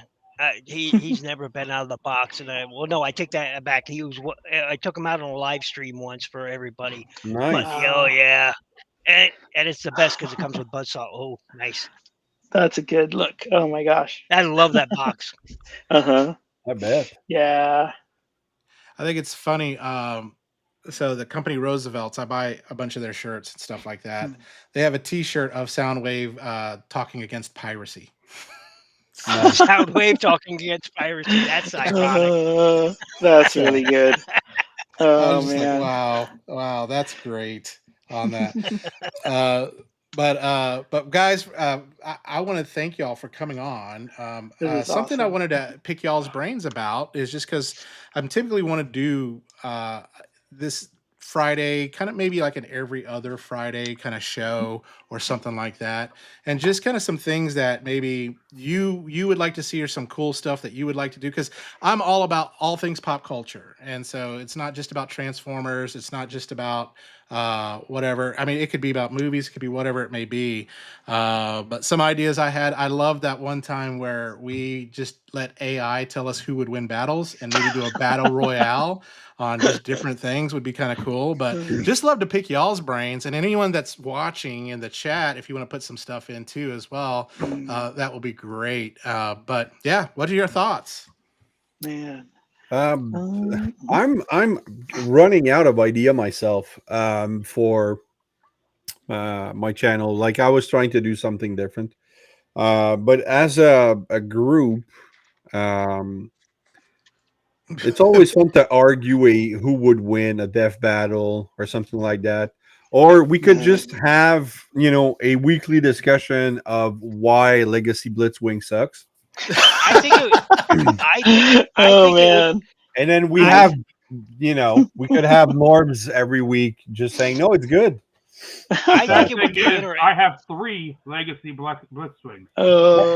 he's never been out of the box. And I take that back. I took him out on a live stream once for everybody. Nice. But oh yeah, and it's the best because it comes with buzzsaw. Oh, nice. That's a good look. Oh my gosh. I love that box. Uh-huh. I bet. Yeah. I think it's funny. So the company Roosevelt's, I buy a bunch of their shirts and stuff like that. They have a T-shirt of Soundwave talking against piracy. Soundwave talking against piracy. That's iconic. That's really good. I Oh was just man. like, wow, that's great on that. But guys, I want to thank y'all for coming on. This is Something I awesome. wanted to pick y'all's brains about is just because I'm typically want to do this Friday, kind of maybe like an every other Friday kind of show or something like that, and just kind of some things that maybe you would like to see or some cool stuff that you would like to do, because I'm all about all things pop culture, and so it's not just about Transformers, it's not just about whatever. I mean, it could be about movies, it could be whatever it may be. But some ideas I had, I love that one time where we just let AI tell us who would win battles and maybe do a battle royale on just different things would be kind of cool. But just love to pick y'all's brains, and anyone that's watching in the chat, if you want to put some stuff in too as well, that will be great. But yeah, what are your thoughts? Man. I'm running out of idea myself for my channel. Like I was trying to do something different, but as a group, it's always fun to argue who would win a death battle or something like that. Or we could just have, a weekly discussion of why Legacy Blitzwing sucks. I think Oh man. And then we have, we could have Norbs every week just saying, no, it's good. I Sad think it would thing be is, interesting. I have 3 Legacy Blitzwings.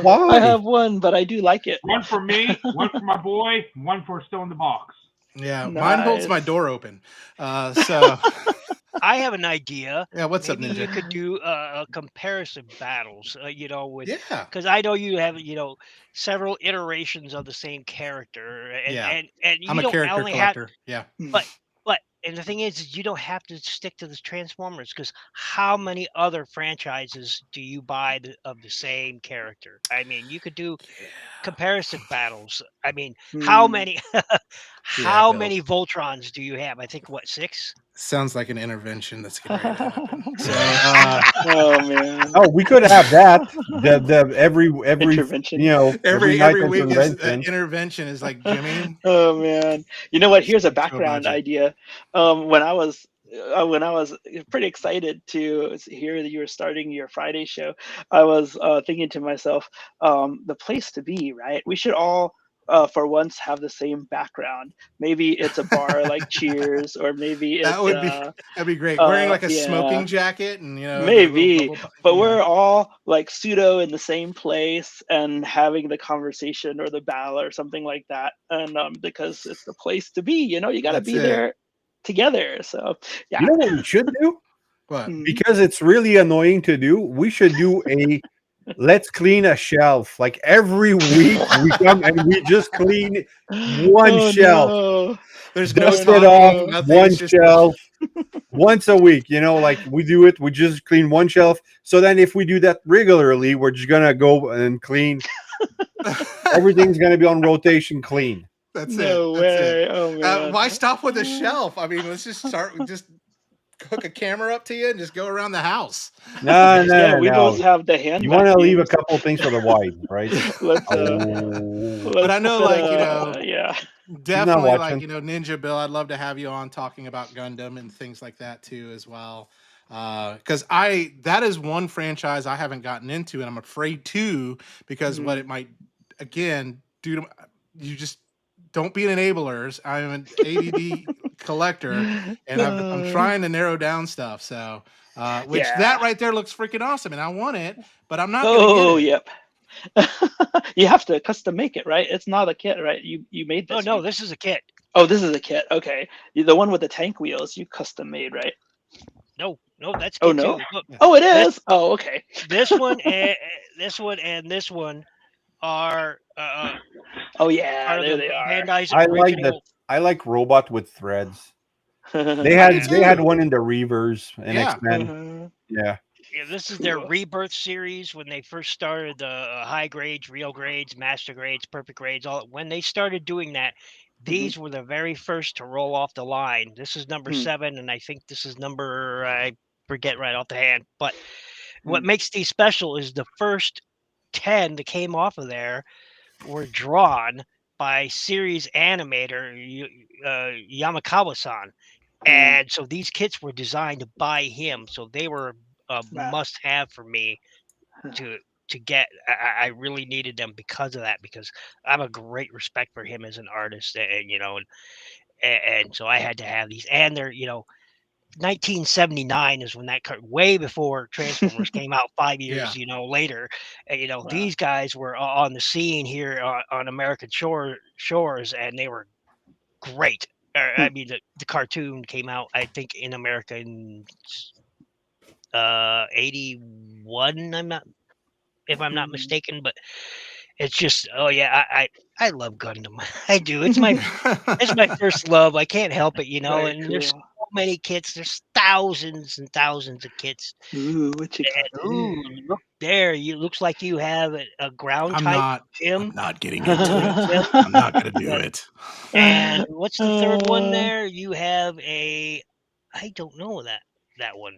Why? I have one, but I do like it. One for me, one for my boy, one for still in the box. Yeah, mine holds my Nice. door open. So I have an idea. yeah, what's up, Maybe you Ninja? could do comparison battles. With Yeah, because I know you have several iterations of the same character, and yeah. I'm you a don't character only have collector. Yeah. Mm. but and the thing is you don't have to stick to the Transformers because how many other franchises do you buy of the same character? I mean, you could do comparison battles. I mean, how Mm. many Yeah, how Bill. many Voltrons do you have? I think what, 6? Sounds like an intervention that's getting ready to happen. So, Oh man. Oh, we could have that. The every Intervention. every night every week is intervention. intervention is like Jimmy. Oh man. You know what? Here's a Joe background Baji. idea. When I was pretty excited to hear that you were starting your Friday show, I was thinking to myself, the place to be, right? We should all for once have the same background. Maybe it's a bar like Cheers, or maybe That it's would be that'd be great. Wearing like a yeah, smoking jacket and the little maybe, bubble. but Yeah, we're all like pseudo in the same place and having the conversation or the battle or something like that. And because it's the place to be, you got to that's be it. there together. So You yeah. know what we should do? What? Mm. Because it's really annoying to do. We should do a let's clean a shelf. Like every week we come and we just clean one Oh shelf. no. There's no Dust Oh it off, talking, no. nothing. one It's just shelf, once a week. Like we do it, we just clean one shelf. So then if we do that regularly, we're just gonna go and clean. Everything's gonna be on rotation clean. that's it. No That's it. way. Oh man. Why stop with a shelf? I mean, let's just start. Just hook a camera up to you and just go around the house. No, Yeah, no, we both no. have the hand You want to leave a vacuums. couple things for the wife, right? Let's Oh, But I let's know, put like yeah. she's not definitely, like watching. Ninja Bill. I'd love to have you on talking about Gundam and things like that too, as well. Because that is one franchise I haven't gotten into, and I'm afraid to because what it Mm. might again do to you just don't be enablers. I'm an ADD collector, and I'm trying to narrow down stuff. So, which Yeah. that right there looks freaking awesome, and I want it, but I'm not gonna get Oh, it. yep. You have to custom make it, right? It's not a kit, right? You made Oh this. no, this is a kit. Oh, this is a kit. Okay. The one with the tank wheels, you custom made, right? No, that's Oh kit no. too. Look, Oh, it this is. Oh, okay. this one and this one are Oh yeah, part of there the they are. Bandai's I like that. original. I like robot with threads. They I do had too. one in the Reavers and Yeah. X-Men. Yeah. Yeah, this is their Cool. rebirth series when they first started the high grades, real grades, master grades, perfect grades. All when they started doing that, these were the very first to roll off the line. This is number Hmm. 7, and I think this is number I forget right off the hand. But what Hmm. makes these special is the first 10 that came off of there were drawn by series animator Yamakawa-san. And so these kits were designed by him, so they were a Wow. must-have for me to get. I really needed them because of that, because I have a great respect for him as an artist, and so I had to have these. And they're 1979 is when that way before Transformers came out. 5 years Yeah. later, and, Wow. these guys were on the scene here on American shores, and they were great. I mean, the cartoon came out, I think, in America in 81. If I'm not mistaken, but it's just, oh yeah, I love Gundam. I do. It's my first love. I can't help it, Very and there's cool. so many kits. There's thousands and thousands of kits. Ooh, what you got And ooh, look there. Looks like you have a ground I'm type, not. Jim. I'm not getting into it. I'm not gonna do it. And what's the third one there? You have I don't know that one.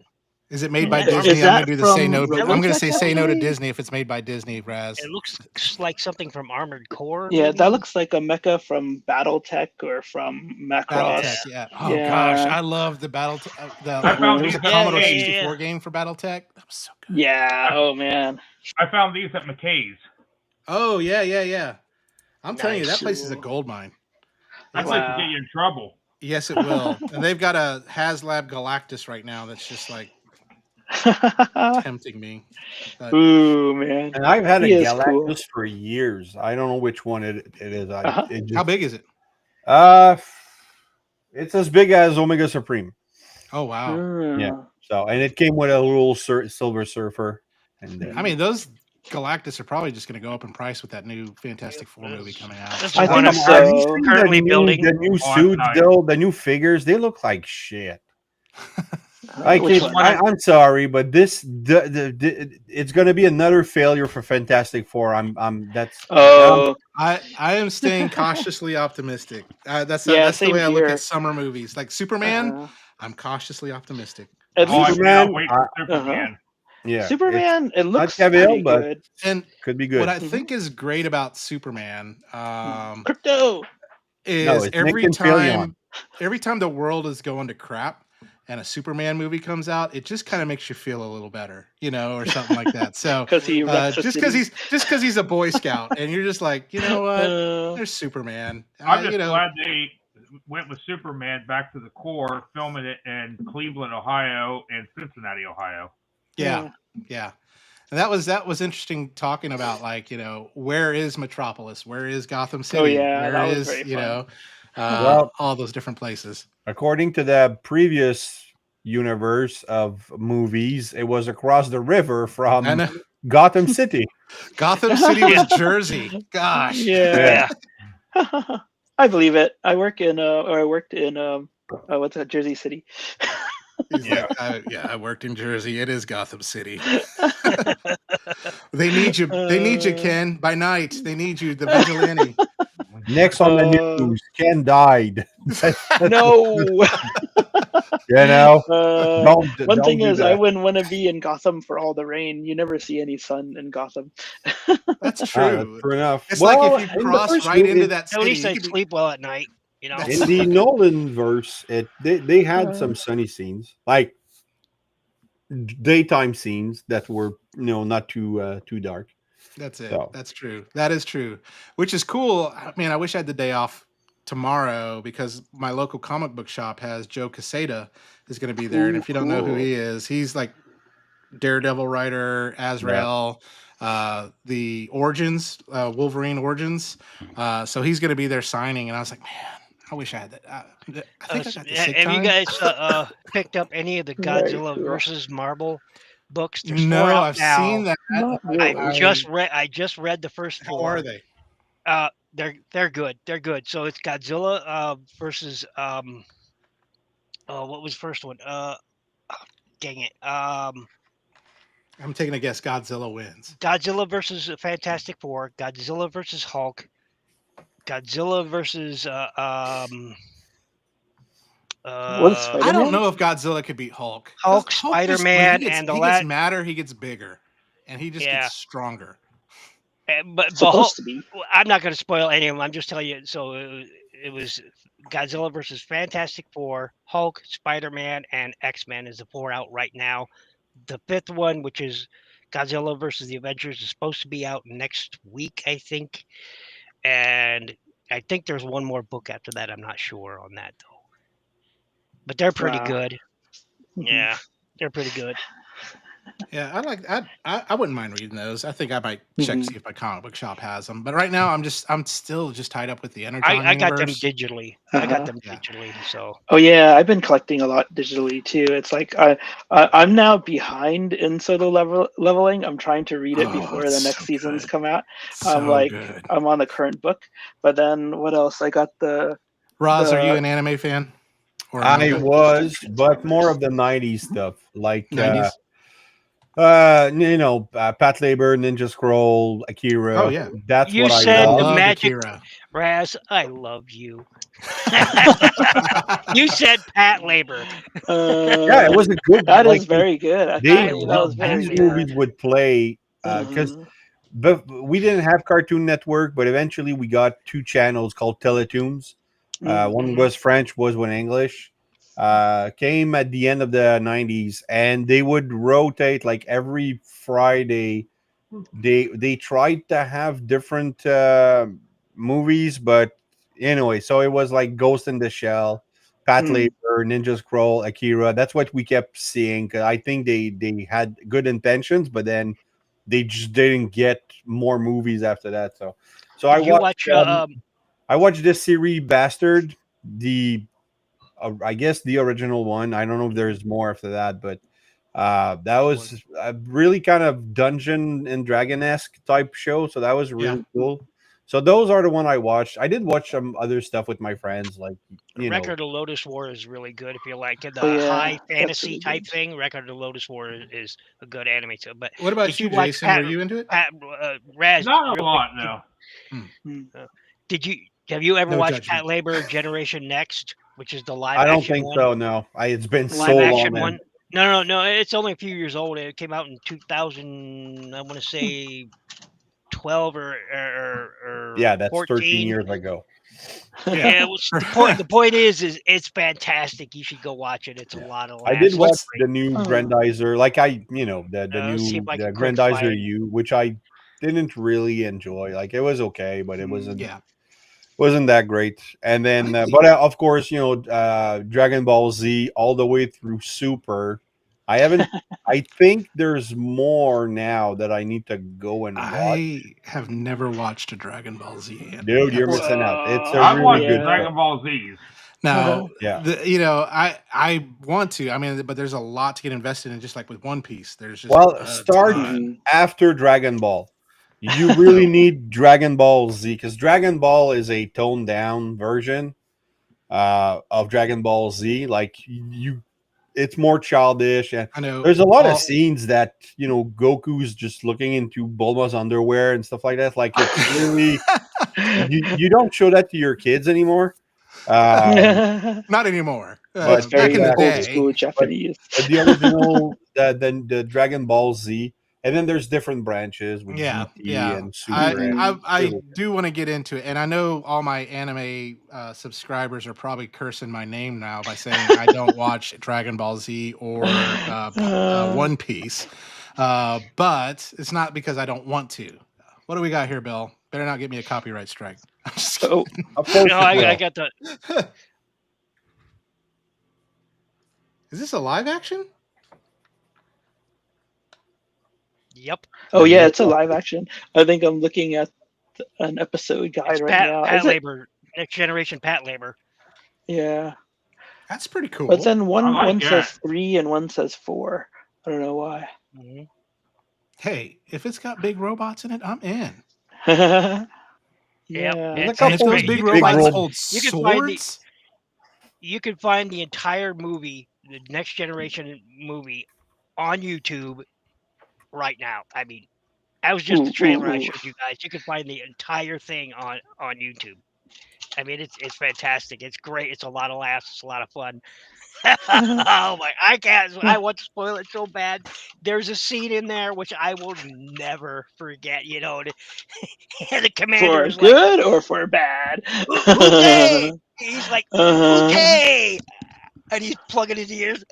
Is it made by That Disney? Is I'm gonna that do the say no. from I'm gonna Robotech, say say no to actually? Disney if it's made by Disney, Raz. It looks like something from Armored Core. Yeah, maybe? that looks like a mecha from BattleTech or from Macross. BattleTech, yeah. Oh gosh, I love the I found was these a at Commodore McKay's. 64 game for BattleTech. That was so good. Yeah. Oh man. I found these at McKay's. Oh yeah. I'm telling you, that Nice. place is a gold mine. That It's- place will Wow. get you in trouble. Yes, it will. And they've got a HasLab Galactus right now that's just like tempting me. But Ooh man. And I've had a He is Galactus cool. for years. I don't know which one it is. Uh-huh. It how just, big is it? It's as big as Omega Supreme. Oh wow. Yeah. Mm. So, and it came with a little Silver Surfer, and I mean, those Galactus are probably just going to go up in price with that new Fantastic Four movie coming out. That's So- I one think I'm have you so. seen currently the new, building. the new Oh, suits, nice. though? The new figures, they look like shit. Like Which it, one? I'm sorry, but it's going to be another failure for Fantastic Four. That's Oh, I am staying cautiously optimistic. That's yeah, that's the same way I look here. at summer movies. Like Superman, Uh-huh. I'm cautiously optimistic. At Oh, I least cannot Superman. wait for Superman. Yeah, Superman, it not looks Cavill, pretty but good. And could be what good. I think is great about Superman Krypto. No, is it's Nick and Fillion. every time the world is going to crap and a Superman movie comes out, it just kind of makes you feel a little better, or something like that. So Because he wrecks the just city. because he's a Boy Scout, and you're just like, you know what? Uh, There's Superman. I'm just glad they went with Superman back to the core, filming it in Cleveland, Ohio, and Cincinnati, Ohio. Yeah. And that was interesting talking about, like, where is Metropolis? Where is Gotham City? yeah, Where that was is, very fun. Well, all those different places. According to the previous universe of movies, it was across the river I from know. Gotham City. Gotham City was Jersey. Gosh. Yeah. I believe it. I worked in what's that, Jersey City. He's like, I worked in Jersey. It is Gotham City. They need you. They need you, Ken. By night, they need you. The vigilante. Next on the news, Ken died. No. One thing is, I wouldn't want to be in Gotham for all the rain. You never see any sun in Gotham. That's That's true. true enough. It's like if you in the cross first right movie- into that At city. least you I could be- sleep well at night. in the Nolan verse, they had some sunny scenes, like daytime scenes that were not too dark. That's it. So. That's true. That is true. Which is cool. Man, I wish I had the day off tomorrow because my local comic book shop has Joe Quesada is going to be there. And if you don't know who he is, he's like Daredevil writer, Azrael, the Origins, Wolverine Origins. So he's going to be there signing. And I was like, man, I wish I had that. I think I got the sick have time. you guys picked up any of the Very Godzilla cool. versus Marvel books? There's 4 No, out I've now. seen that. Not really. I just read the first 4. How are they? They're good. They're good. So it's Godzilla versus what was the first one? Dang it. I'm taking a guess. Godzilla wins. Godzilla versus Fantastic Four, Godzilla versus Hulk, Godzilla versus I don't know if Godzilla could beat Hulk. 'Cause Hulk, just- Spider-Man, when he and he gets madder, he gets bigger, and he just gets stronger. But Supposed Hulk, to be. I'm not going to spoil any of them. I'm just telling you. So it was Godzilla versus Fantastic Four, Hulk, Spider-Man, and X-Men is the 4 out right now. The 5th one, which is Godzilla versus the Avengers, is supposed to be out next week, I think. And I think there's one more book after that. I'm not sure on that though. But they're pretty good. Yeah, they're pretty good. Yeah, I wouldn't mind reading those. I think I might check see if my comic book shop has them. But right now, I'm still just tied up with the Energon I got them universe. digitally. I got them digitally. So. Oh yeah, I've been collecting a lot digitally too. It's like I'm now behind in solo leveling. I'm trying to read it before the next seasons come out. I'm good. I'm on the current book, but then what else? I got the. Roz, are you an anime fan? Or I was, but more of the '90s stuff, like 90s? Pat Labor, Ninja Scroll, Akira. Oh yeah, that's You what I said love. the magic. Akira. Raz, I love you. You said Pat Labor. Yeah, it was a good. That is very good. I They, thought that was very these good. movies would play because we didn't have Cartoon Network, but eventually we got 2 channels called Teletoons. One was French, was one English. Came at the end of the 90s, and they would rotate like every Friday. They tried to have different movies, but anyway, so it was like Ghost in the Shell, Pat Labor, Ninja Scroll, Akira. That's what we kept seeing. Cause I think they had good intentions, but then they just didn't get more movies after that. So I watched. I watched this series, Bastard, the I guess the original one. I don't know if there's more after that, but that was a really kind of Dungeon and Dragon-esque type show. So that was really cool. So those are the one I watched. I did watch some other stuff with my friends, like Record of Lotus War is really good if you like the yeah, high that's fantasy really type good. thing. Record of Lotus War is a good anime too. But What about did you, watch Jason? Were you into it? Raz, Not a real lot, quick, no. have you ever No watched judgment. Pat Labor Generation Next, which is the live I don't action think one? so. No, it's been so Live long. action Man. one. No. It's only a few years old. It came out in 2000. I want to say 12 or Yeah, that's 14. 13 years ago. Yeah, the point is it's fantastic. You should go watch it. It's a lot of laughs. I did watch It's the new Grandizer, like the new seemed like a quick Grandizer fight. U, which I didn't really enjoy. Like it was okay, but it wasn't that great. And then, but of course, Dragon Ball Z all the way through Super. I haven't. I think there's more now that I need to go and watch. I have never watched a Dragon Ball Z anime. Dude, you're missing out. It's a I really watched good Dragon show. Ball Z's. Now, Yeah. I want to. I mean, but there's a lot to get invested in. Just like with One Piece, there's just start after Dragon Ball. You really need Dragon Ball Z because Dragon Ball is a toned down version of Dragon Ball Z. Like it's more childish, and I know there's a lot of scenes that Goku's just looking into Bulma's underwear and stuff like that. Like it's really you don't show that to your kids anymore. Not anymore. That's back in the old day, school Japanese. But the original, the Dragon Ball Z, and then there's different branches with GT and Super. I do want to get into it, and I know all my anime subscribers are probably cursing my name now by saying I don't watch Dragon Ball Z or One Piece, but it's not because I don't want to. What do we got here, Bill? Better not get me a copyright strike. I'm just kidding. Of course, I got the. Is this a live action? Yep. Oh yeah, it's a live action. I think I'm looking at an episode guide It's right now. Pat Labor, Next Generation Pat Labor. Yeah. That's pretty cool. But then one like says 3 and one says 4. I don't know why. Mm-hmm. Hey, if it's got big robots in it, I'm in. Yeah. And if those big robots hold swords, you can find the entire movie, the Next Generation movie, on YouTube right now. I mean, that was just the trailer I showed you guys. You can find the entire thing on YouTube. I mean, it's fantastic. It's great. It's a lot of laughs. It's a lot of fun. Oh my! I want to spoil it so bad. There's a scene in there which I will never forget. The commander for good or for bad. Okay. He's like, okay, and he's plugging his ears.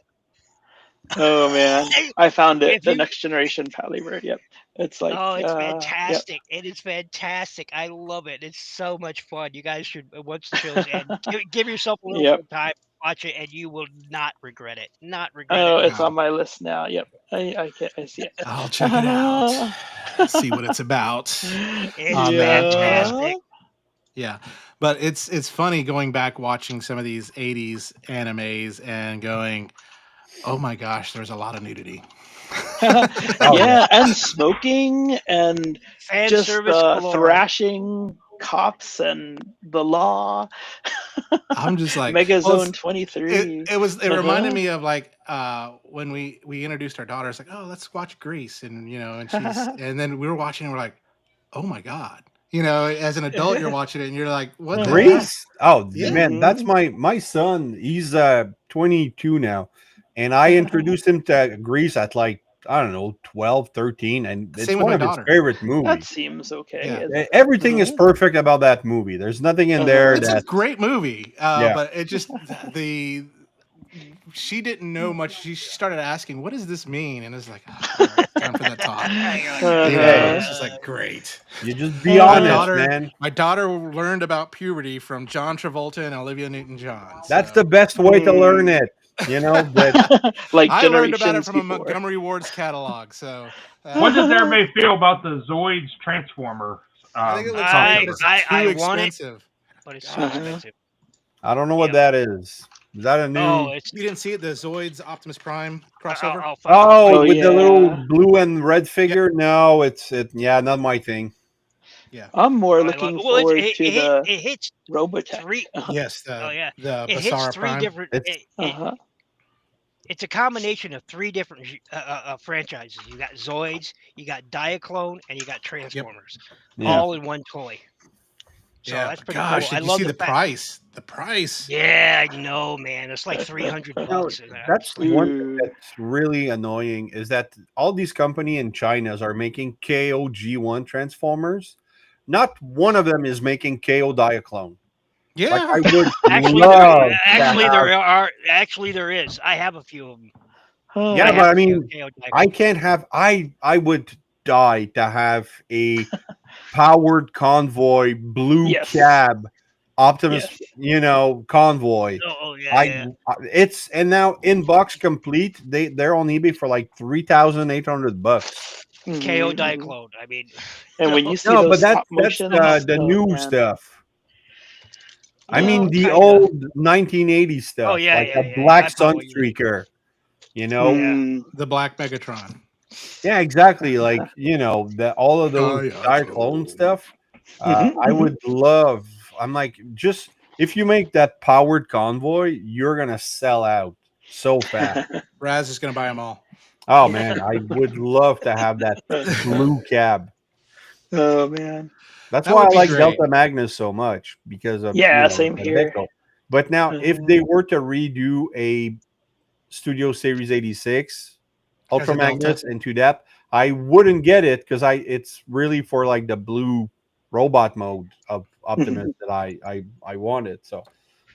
Oh man, I found it. The Next Generation Pat Labor. Yep, it's like it's fantastic. Yep. It is fantastic. I love it. It's so much fun. You guys should once the show's end, give yourself a little time, watch it, and you will not regret it. Not regret it. Oh, it's on my list now. Yep, I see it. I'll check it out. See what it's about. It's fantastic. Yeah, but it's funny going back watching some of these 80s animes and going, oh my gosh, there's a lot of nudity. And smoking and Fan just service thrashing cops and the law. I'm just like Megazone 23. It reminded me of like when we introduced our daughter. It's like, oh, let's watch Grease, and and and then we were watching and we're like, oh my god. As an adult, you're watching it and you're like, what? Grease? Oh yeah. Man, that's my son. He's 22 now, and I introduced him to Grease at like, I don't know, 12, 13, and it's one of his favorite movies. That seems okay. Yeah. Everything is perfect about that movie. There's nothing in there. It's a great movie, but it just she didn't know much. She started asking, "What does this mean?" And it's like, all right, time for that talk. It's just like, great. You just be honest, man. My daughter learned about puberty from John Travolta and Olivia Newton-John. That's the best way to learn it. Like I learned about it from a Montgomery Ward's catalog. So, what does everybody feel about the Zoids Transformer? I think it looks I too want expensive. But it's so expensive. I don't know what that is. Is that a new? Oh, it's You didn't see it? The Zoids Optimus Prime crossover? I'll find it. Oh, Oh, with the little yeah. blue and red figure? No, yeah, not my thing. Yeah. I'm more I love looking it. Well, forward to the it hits Robotech. 3. Yes. Oh yeah, The it hits Basara 3 Prime. different. It's It's a combination of 3 different franchises. You got Zoids, you got Diaclone, and you got Transformers, yeah. all in one toy. So Yeah. that's pretty Gosh, cool. did I you love see the the fact. price? The price. Yeah, I know, man. It's like $300. No, and I'm that's just like, one thing Ooh. that's really annoying is that all these company in China's are making KOG1 Transformers. Not one of them is making KO Diaclone. Yeah. Like I would actually, love to actually there is. I have a few of them. Huh. Yeah, I but have I a few mean, KO Diaclone. I can't have. I would die to have a powered convoy blue Yes. cab Optimus. Yes. Convoy. Yeah. It's and now in box complete. They're on eBay for like $3,800. KO Mhm. Diaclone. I mean, And when you see No, but those that's stop motion, the oh, new man. stuff. I well, mean the kinda. old 1980s stuff, Oh yeah, like yeah, a yeah. black I follow you. Sunstreaker. You know, Yeah. The Black Megatron. yeah, exactly. Like all of those Diaclone stuff. I would love. I'm like, just if you make that powered convoy, you're gonna sell out so fast. Raz is going to buy them all. Oh man, I would love to have that blue cab. Oh man. That's That why would I be like great. Delta Magnus so much because of Yeah, same the here. deco. But now, if Uh-huh. they were to redo a Studio Series 86 Ultra As a Delta? Magnus into that, I wouldn't get it because it's really for like the blue robot mode of Optimus that I wanted. So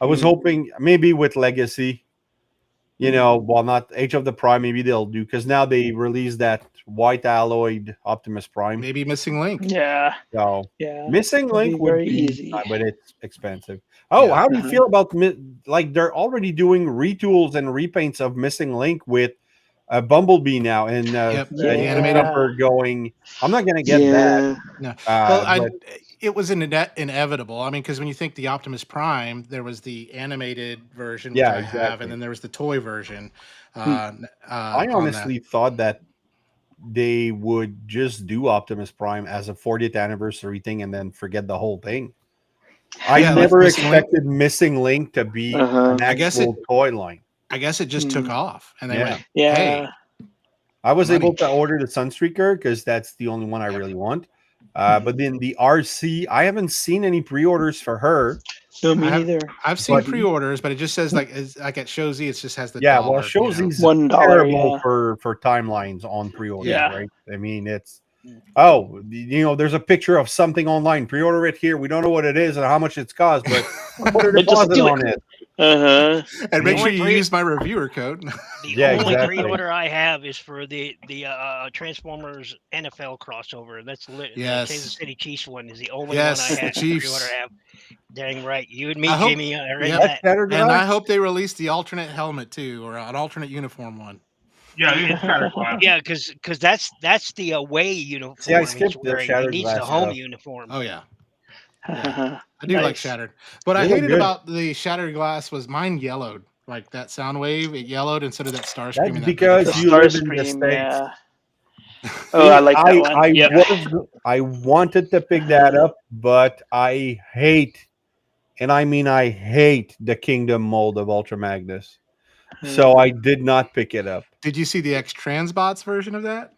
I was hoping maybe with Legacy, well, not Age of the Prime, maybe they'll do because now they released that white alloyed Optimus Prime. Maybe Missing Link. Yeah. So Yeah. Missing It'll Link be would very be, easy. but it's expensive. Oh, Yeah. how do you Uh-huh. feel about like they're already doing retools and repaints of Missing Link with Bumblebee now and Yep. the The animated. number going. I'm not gonna get that. No. Well, But it was inevitable. I mean, because when you think the Optimus Prime, there was the animated version, which Yeah, I have, exactly. and then there was the toy version. I honestly thought that they would just do Optimus Prime as a 40th anniversary thing and then forget the whole thing. I Yeah, like never Missing Link. expected Missing Link to be Uh-huh. an I guess actual toy line. I guess it just took off, and they Yeah. went, Yeah. "Hey, I was money." able to order the Sunstreaker because that's the only one I really want. But then the RC, I haven't seen any pre-orders for her. No, me I have- neither. I've seen But- pre-orders, but it just says like at Shozy, it just has the Yeah, dollar, well, Shozy's $1, terrible yeah. for timelines on pre-orders, Yeah. right? I mean, it's there's a picture of something online. Pre-order it here. We don't know what it is and how much it's cost, but put a But just deposit do on it. Uh-huh. and make The sure only you pre- use my reviewer code. The Yeah, only exactly. pre-order I have is for the Transformers NFL crossover. That's Yes. the Kansas City Chiefs one is the only Yes, one I the have. Chiefs. Pre-order I have. Dang right, you and me, I hope- Jimmy, are in yeah. that. Saturday And I night? hope they release the alternate helmet too, or an alternate uniform one. Yeah, it's Shattered Glass. Yeah, because that's the away uniform. See, I he's skipped the wearing. He Shattered needs the Glass home stuff. uniform. Oh yeah, Uh-huh. I do like Nice. Shattered. What I They look hated good. about the Shattered Glass was mine yellowed. Like that sound wave, it yellowed instead of that Starscream. That's and that because The Megatron. you live in the Starscream, States. yeah. Oh, I like that one. Yep. I wanted to pick that up, but I hate, and I mean I hate the Kingdom mold of Ultra Magnus. So I did not pick it up. Did you see the X Transbots version of that?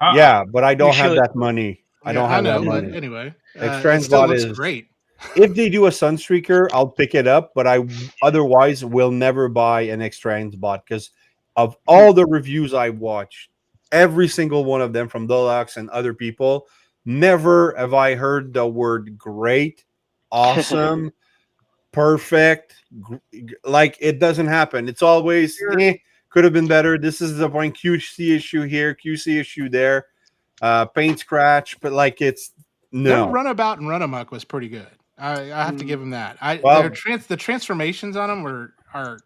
Yeah, but I don't have should. that money. I don't have that but money. anyway, X it still Transbot looks is great. If they do a Sunstreaker, I'll pick it up, but I otherwise will never buy an X Transbot because of all the reviews I watched, every single one of them from Deluxe and other people, never have I heard the word great, awesome, perfect. Like it doesn't happen. It's always could have been better. This is the point QC issue here, QC issue there, paint scratch, but like it's Their no. Runabout and Runamuck was pretty good. I have to give them that. Well- the transformations on them are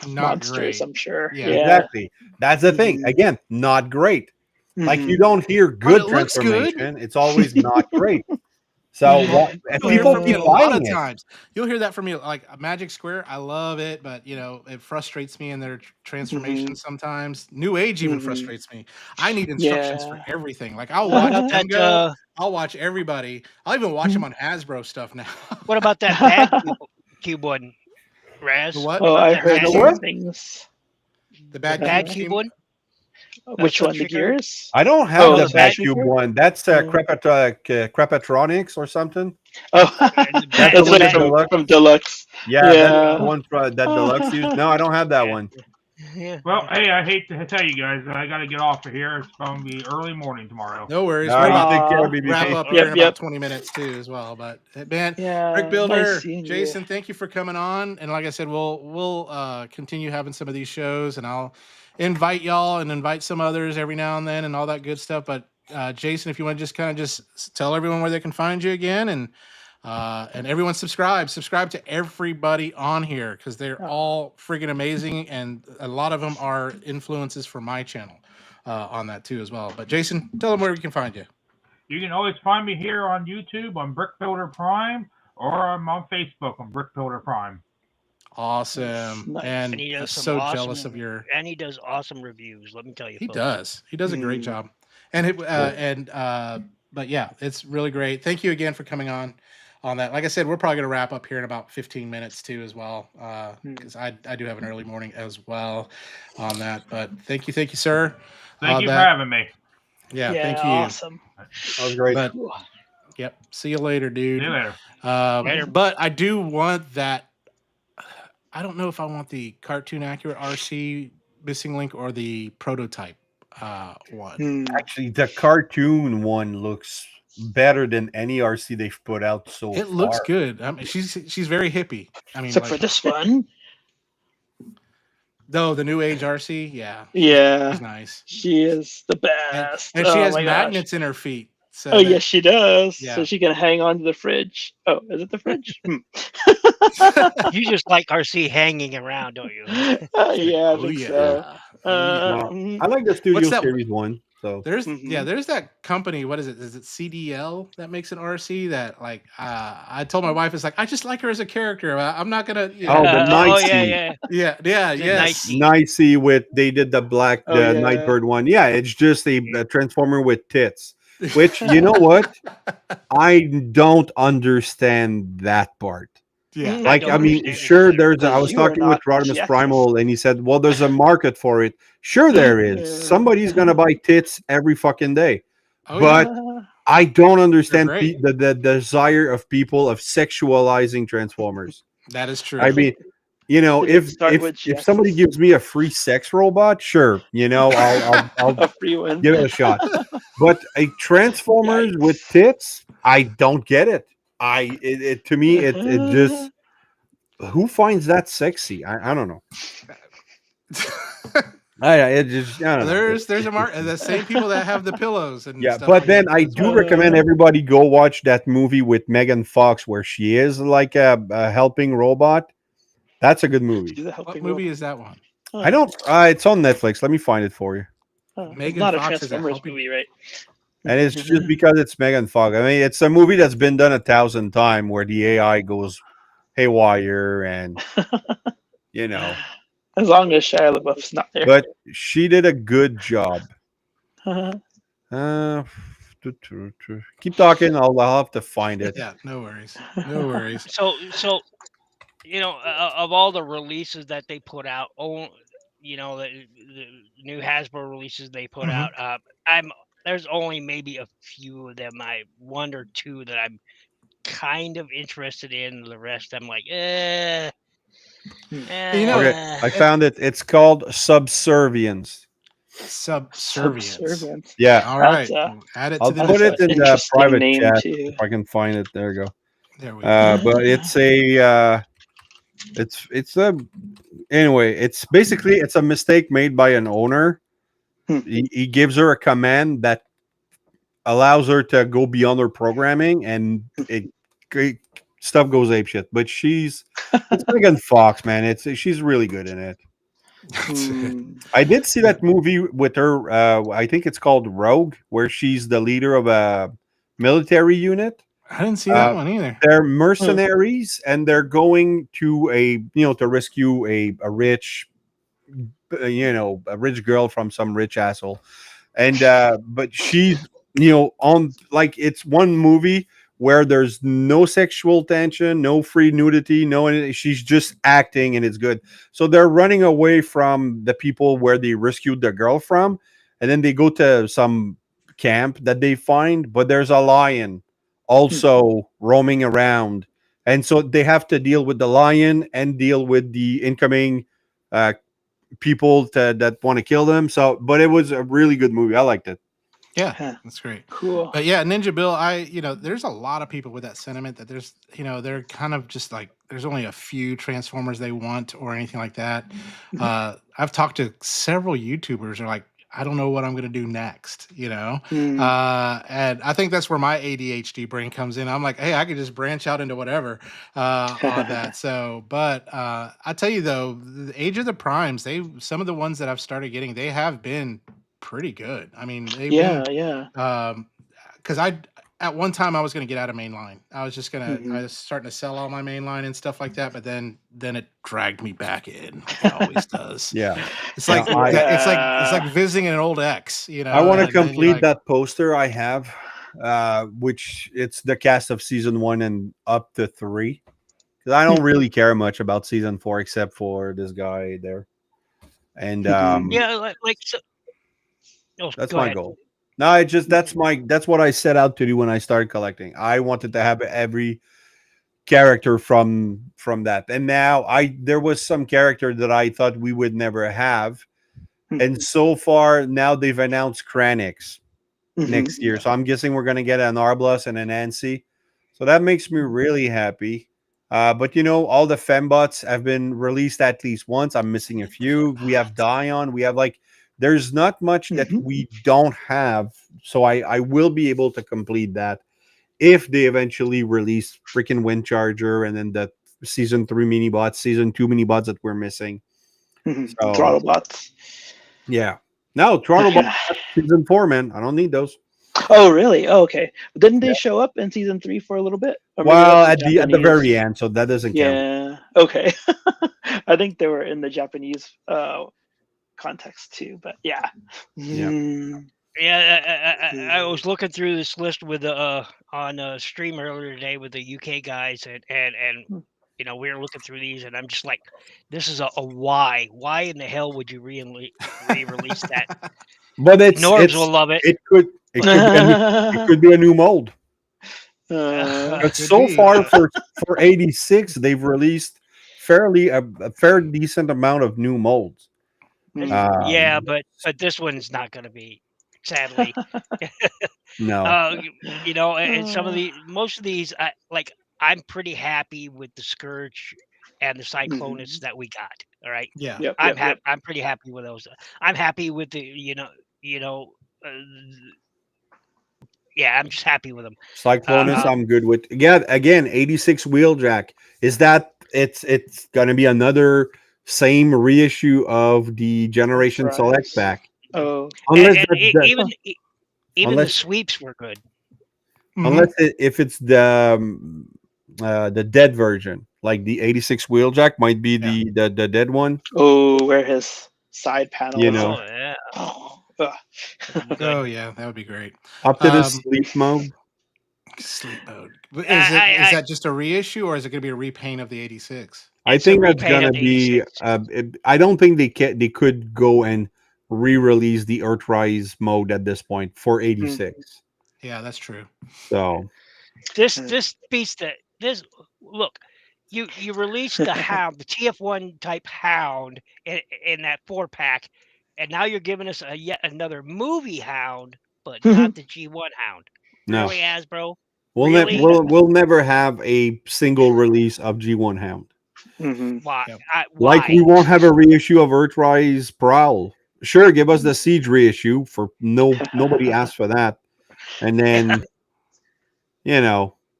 not Monsters, great. I'm sure. Yeah. Yeah. Exactly. That's the thing. Mhm. Again, not great. Like Mhm. you don't hear good it looks good. transformation. It's always not great. So Mhm. what? And You'll hear people from me keep a lot buying of it. times. You'll hear that from me, like Magic Square. I love it, but it frustrates me in their transformations sometimes. New Age even Mhm. frustrates me. I need instructions for Yeah. everything. Like I'll What watch about them that? go. I'll watch everybody. I'll even watch them on Hasbro stuff now. What about that bad cube one, The Raz? what? What Oh, about I that The heard bad some what? things. The the bad bad cube cube team. one? Which Touch one? The figure? gears? I don't have Oh, the the bad Vacuum figure? one. That's Oh. Crapatronics or something. Oh, And the That's bad, the that's the one like that bad. Deluxe. from Deluxe. Yeah, that's Yeah. the one that Deluxe used. No, I don't have that one. Yeah. Well, hey, I hate to tell you guys, I got to get off of here. It's going to be early morning tomorrow. No worries. All We're right, you about take care, to Aw. wrap BBP. up here Yep, in yep. about 20 minutes too, as well. But man, Rick Yeah. Builder, Nice seeing you. Jason, thank you for coming on. And like I said, we'll continue having some of these shows, and I'll invite y'all and invite some others every now and then, and all that good stuff. But Jason, if you want to just kind of just tell everyone where they can find you again, and everyone subscribe to everybody on here because they're Aw. all freaking amazing, and a lot of them are influences for my channel on that too as well. But Jason, tell them where we can find you. You can always find me here on YouTube on Brick Builder Prime, or I'm on Facebook on Brick Builder Prime. Awesome. Nice. And And he does some so awesome, jealous of your and he does awesome reviews. Let me tell you, he folks. does a great job. And but yeah, it's really great. Thank you again for coming on that. Like I said, we're probably going to wrap up here in about 15 minutes too as well, because I do have an early morning as well on that. But thank you, sir. Thank you for having me. Yeah, Yeah, thank you. awesome. That was great. But Cool. yep, see you later, dude. See you later. Later. But I do want that. I don't know if I want the cartoon accurate RC missing link or the prototype one. Actually, the cartoon one looks better than any RC they've put out so far. It looks good. I mean, she's very hippie. I mean, Except for this one. No, the new age RC, yeah. Yeah. She's nice. She is the And, best. and she Oh has my gosh. magnets in her feet. So Oh, yes, she does. Yeah. So she can hang on to the fridge. Oh, is it the fridge? You just like RC hanging around, don't you? Yeah, I think so. No, Mhm. I like the Studio What's that- Series one. So There's Mhm. there's that company. What is it? Is it CDL that makes an RC? That like I told my wife, it's like I just like her as a character. I'm not gonna. Oh, the oh Nicey. yeah. yeah, The yes. Nicey. Nicey with they did the black Oh, yeah. Nightbird one. Yeah, it's just a transformer with tits. Which you know what? I don't understand that part. Yeah. Like don't I mean, understand it sure, either. I was You are talking with not Rodimus Jeff. Primal, and he said, "Well, there's a market for it." Sure, there is. Yeah. Somebody's gonna buy tits every fucking day. Oh, But I don't understand great. the desire of people of sexualizing Transformers. that is true. I mean, you know, Did it if start with if somebody Jess? gives me a free sex robot, sure, you know, I'll A free one. give it a shot. But a Transformers with tits, I don't get it. To me it just who finds that sexy? I don't know. I don't know. there's the same people that have the pillows and Yeah, stuff but like then that I as do well. recommend everybody go watch that movie with Megan Fox where she is like a helping robot. That's a good movie. She's a What helping movie robot. is that one? I don't. It's on Netflix. Let me find it for you. It's Megan not a Fox is a Transformers helping- movie, right? And it's just because it's Megan Fox. I mean, it's a movie that's been done 1,000 times where the AI goes haywire and you know. As long as Shia LaBeouf's not there. But she did a good job. Keep talking. I'll have to find it. Yeah, no worries. No worries. So you know, of all the releases that they put out, you know, the new Hasbro releases they put Mhm. out, there's only maybe a few of them, one or two that I'm kind of interested in. The rest I'm like, You know, Okay, I found it. It's called Subservience. Subservience. Subservience. Yeah, All right. That's, We'll add it I'll to the put it list. in the interesting private name chat too. if I can find it. There you go. There we go. But it's anyway. It's basically it's a mistake made by an owner. He gives her a command that allows her to go beyond her programming, and stuff goes apeshit. But it's Megan Fox, man. She's really good in it. I did see that movie with her. I think it's called Rogue, where she's the leader of a military unit. I didn't see that one either. They're mercenaries, and they're going to to rescue a rich, a rich girl from some rich asshole, and but she's on like it's one movie where there's no sexual tension, no free nudity, no anything. She's just acting, and it's good. So they're running away from the people where they rescued the girl from, and then they go to some camp that they find, but there's a lion also roaming around, and so they have to deal with the lion and deal with the incoming uh, people that want to kill them. So, but it was a really good movie. I liked it. Yeah, that's great. Cool. But yeah, Ninja Bill, there's a lot of people with that sentiment that there's, they're kind of just like there's only a few Transformers they want or anything like that. I've talked to several YouTubers who are like, I don't know what I'm going to do next, and I think that's where my ADHD brain comes in. I'm like, hey, I could just branch out into whatever on that. So, but I tell you though, the Age of the Primes, some of the ones that I've started getting, they have been pretty good. I mean, they've been, because at one time I was going to get out of mainline. I was just I was starting to sell all my mainline and stuff like that, but then it dragged me back in. Like it always does. Yeah, it's like it's like visiting an old ex. I want to complete that poster I have, which it's the cast of season 1 and up to 3. Because I don't really care much about season 4 except for this guy there, and so, that's my goal. No, it just that's what I set out to do when I started collecting. I wanted to have every character from that, and now there was some character that I thought we would never have, and so far now they've announced Kranix next year, so I'm guessing we're gonna get an Arblas and an Nancy, so that makes me really happy. But all the fembots have been released at least once. I'm missing a few. We have Dion. We have there's not much that we don't have, so I will be able to complete that if they eventually release freaking Wind Charger and then the season 3 mini bots, season 2 mini bots that we're missing. So, Throttle bots. Yeah. No, Throttle bots season 4, man. I don't need those. Oh, really? Oh, okay. Didn't they show up in season 3 for a little bit? Well, at the very end, so that doesn't count. Yeah. Okay. I think they were in the Japanese context too, but yeah. I was looking through this list with on a stream earlier today with the UK guys, and we were looking through these, and I'm just like, this is a why? Why in the hell would you re-release that? But Norbs will love it. It could be a new mold. But so far for 86, they've released a fair decent amount of new molds. Yeah, but this one's not going to be, sadly. No. And most of these, I'm pretty happy with the Scourge and the Cyclonus that we got. All right. Yeah. I'm pretty happy with those. I'm happy with the, I'm just happy with them. Cyclonus, I'm good with. Yeah, again, 86 Wheeljack. Is that it's going to be another same reissue of the Generation Select pack? Oh, even the sweeps were good. Unless if it's the dead version, like the 86 Wheeljack might be the dead one. Oh, where his side panel. Oh yeah, that would be great. Up to the sleep mode. Sleep mode. Is that just a reissue, or is it going to be a repaint of the 86? I think that's going to be. I don't think they could go and re-release the Earthrise mode at this point for 86. Yeah, that's true. So this piece look, you released the Hound, the TF1 type Hound in that 4-pack, and now you're giving us yet another movie Hound, but not the G1 Hound. No, really, Hasbro. We'll never have a single release of G1 Hound. Why? Why? Like we won't have a reissue of Earthrise Prowl. Sure, give us the Siege reissue for nobody asked for that. And then I don't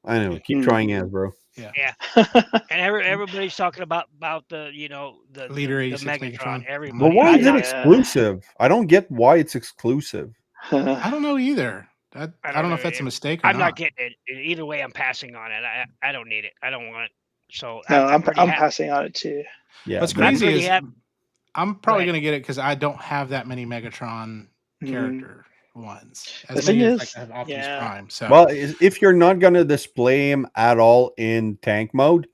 know, keep trying, Hasbro. Yeah. And everybody's talking about the the Leader the 86 Megatron. But why is it exclusive? I don't get why it's exclusive. I don't know either. I don't know if that's a mistake or I'm not not. getting it. Either way, I'm passing on it. I don't need it. I don't want it. So No, I'm pretty I'm happy. passing on it too. Yeah, What's that- crazy pretty is happy. I'm probably ahead. going to get it because I don't have that many Megatron Mhm. character ones. The As thing many as is, like I have Optimus yeah. Prime. So well, if you're not going to display him at all in tank mode,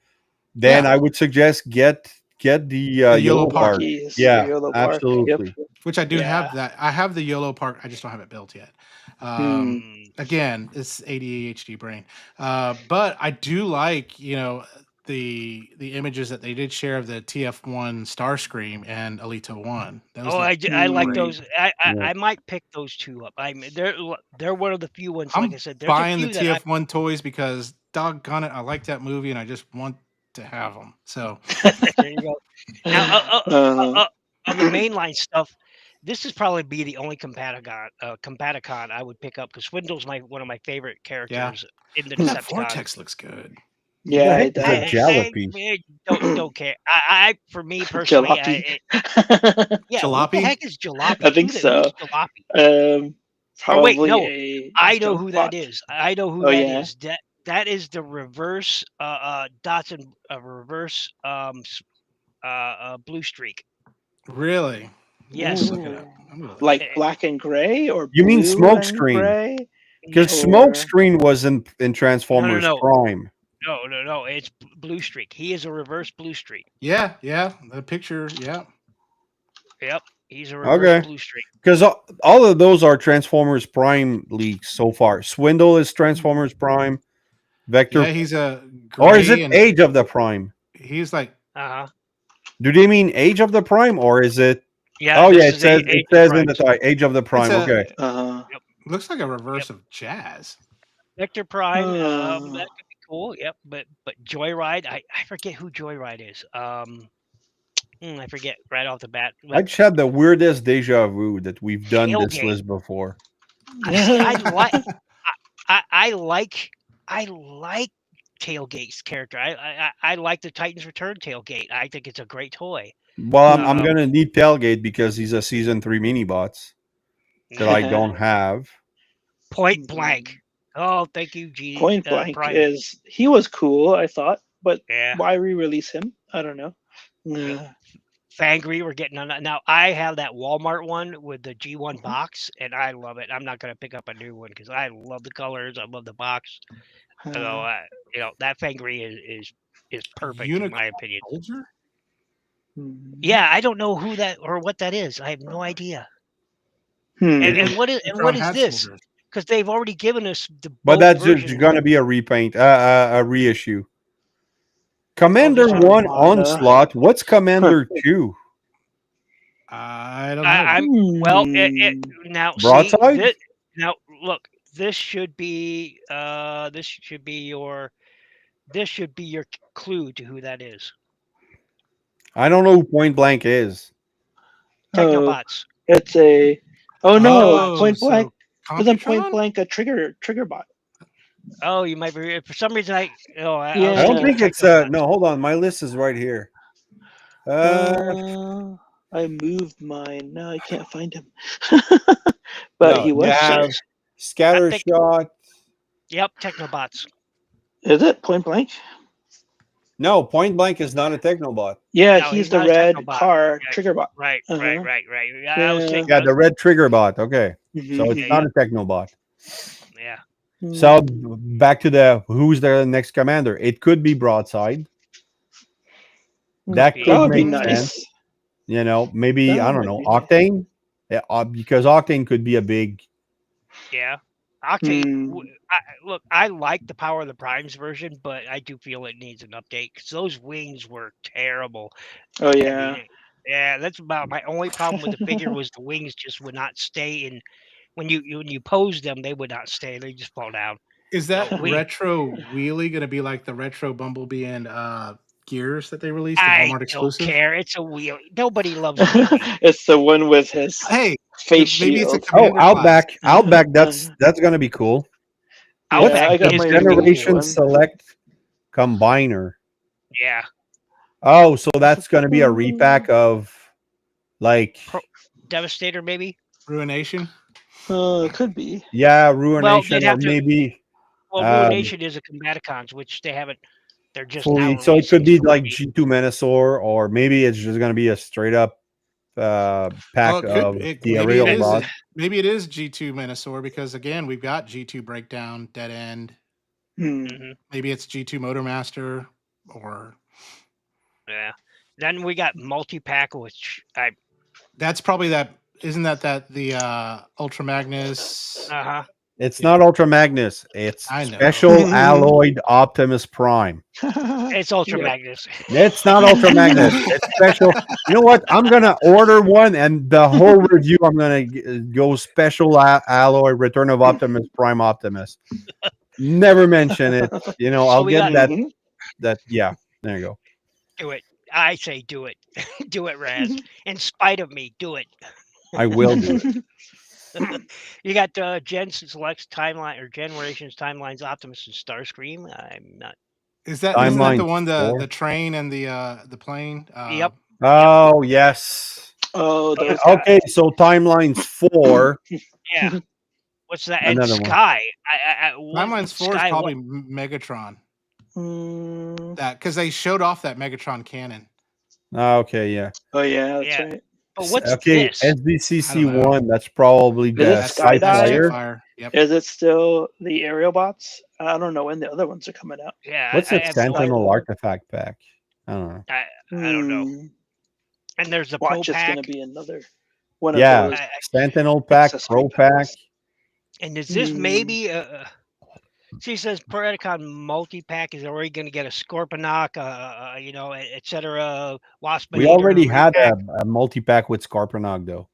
then Yeah. I would suggest get the YOLO YOLO Park. part. Keys, Yeah, YOLO Park. absolutely. Yep. which I do Yeah. have that. I have the YOLO Park. I just don't have it built yet. Again, it's ADHD brain. But I do like, the images that they did share of the TF1 Starscream and Alita 1. Those Oh, look I like great. those. Yeah. I might pick those two up. They're one of the few ones. I'm Like I said, there's buying a the few that TF1 toys because doggone it, I like that movie and I just want to have them. So there you go. Now, on the mainline stuff, this is probably be the only Combaticon I would pick up because Swindle's one of my favorite characters in the that Decepticon. Vortex looks good. Yeah, The it heck is a does. jalopy? Don't care. For me personally, Jalopy. yeah. What the Jalopy? heck is Jalopy? I think Who's so. Jalopy? Probably wait, no. a I know junk who bot. that is. I know who Oh, that yeah? is. That is the reverse dots and reverse blue streak. Really? Yes. Look it up. I'm gonna look Like it up. black and gray, or You mean blue Smoke and Screen? gray? Because Or- Smokescreen was in Transformers no. Prime. No. It's blue streak. He is a reverse blue streak. Yeah, the picture, yeah. Yep. He's a reverse blue streak. Because all of those are Transformers Prime leaks so far. Swindle is Transformers Prime. Vector, Yeah, he's a or is gray it and Age of the Prime? he's like Do they mean Age of the Prime, or is it? Yeah. Oh this yeah, is it says Age in of the Primes. title, Age of the Prime. Okay. looks like a reverse of Jazz. Vector Prime. That could be cool. Yep. But Joyride, I forget who Joyride is. I forget right off the bat. I just had the weirdest deja vu that we've done this Tailgate. list before. I like Tailgate's character. I like the Titans Return Tailgate. I think it's a great toy. Well, I'm gonna need Tailgate because he's a season 3 mini bots that I don't have. Point Blank. Oh, thank you, G. Point Blank Brian. he was cool, I thought, but Yeah. why re-release him? I don't know. Fangry, we're getting on that. Now, I have that Walmart one with the G1 box, and I love it. I'm not going to pick up a new one because I love the colors. I love the box. So, that Fangry is perfect in my opinion. Soldier? Yeah, I don't know who that or what that is. I have no idea. Hmm. And what is this? Soldiers. Because they've already given us the. But both that's versions. going to be a repaint, a reissue. Commander just 1 Armada. Onslaught. What's Commander 2? I don't know. Well, now Broadside? See, now look, this should be your clue to who that is. I don't know who Point Blank is. Technobots. It's a. Oh no! Oh, Point so Blank isn't Point Computron? Blank a trigger bot? Oh, you might be for some reason. I I don't was think thinking it's Technobots. no, hold on. My list is right here. I moved mine. No, I can't find him. But No, he was. you have Scattershot. Yep, Technobots. Is it Point Blank? No, Point Blank is not a Technobot. Yeah, No, he's he's the not a red Technobot. car Right. trigger bot. Right. Uh-huh. Right. I was thinking. Yeah, the red trigger bot. Okay. Mhm. So it's not a Technobot. Yeah. So back to who's the next commander? It could be Broadside. That That could would be make nice. sense. Maybe, That I don't would know, be nice. Octane? Yeah, because Octane could be a big. Yeah. Octane. Hmm. Look, I like the Power of the Primes version, but I do feel it needs an update because those wings were terrible. Oh yeah. Yeah, that's about my only problem with the figure was the wings just would not stay in. When you pose them, they would not stay. They just fall down. Is that we- retro wheelie going to be like the retro Bumblebee and Gears that they released, the I Walmart don't exclusive? care. It's a wheel. Nobody loves a wheelie. It's the one with his Hey, face maybe it's a shield. Commander Outback. class. Outback, that's going to be cool. Yeah, Outback I got is my gonna be Generation one. Select Combiner. Yeah. Oh, so that's going to be a repack of like Devastator, maybe. Ruination. Could be. Yeah, Well, Ruination, they'd or have to. maybe Well, Ruination is a Combaticons, which they haven't. They're just now fully. So it could releasing. be So like maybe. G2 Menasor, or maybe it's just going to be a straight up Well, pack it could. of It, the maybe it aerial is. boss. Maybe it is G2 Minosaur because again, we've got G2 Breakdown, Dead End. Mhm. Maybe it's G2 Motormaster, or Yeah. Then we got multi-pack, which I. that's probably that. Isn't that the Ultra Magnus? Uh-huh. It's Yeah. not Ultra Magnus. It's I know. Special Alloyed Optimus Prime. It's Ultra Yep. Magnus. It's not Ultra Magnus. It's special. You know what? I'm gonna order one, and the whole review, I'm gonna go Special Alloy Return of Optimus Prime Optimus. Never mention it. You know, So I'll we get got- Mhm. that. Yeah, there you go. Do it. I say do it. Do it, Raz. In spite of me, do it. I will do it. You got Gen Selects Timeline or Generations Timelines Optimus and Starscream. I'm not. Isn't that the Timeline one four. the train and the plane? Yep. Oh yes. Oh, those Okay, guys. so Timelines 4. Yeah. What's that? And Another one. Sky. Timeline's 4 is Sky, probably Megatron. Mm, That because they showed off that Megatron cannon. Okay, yeah. oh yeah, that's Yeah. right. But what's Okay, this? SDCC I don't know. 1. That's probably Is the it That's Sky Skydive? Flyer. Yep. Is it still the aerial bots? I don't know when the other ones are coming out. Yeah. What's I that have no Sentinel idea. artifact pack? I don't know. I don't know. Hmm. And there's the Pro Watch, it's Pack. gonna be another one Yeah, of those. Sentinel pack, accessory Pro pack. packs. And is this Hmm. maybe she says Predacon multi-pack is already going to get a Scorponok, etc. Wasp. We already had repack. a multi pack with Scarpanog though.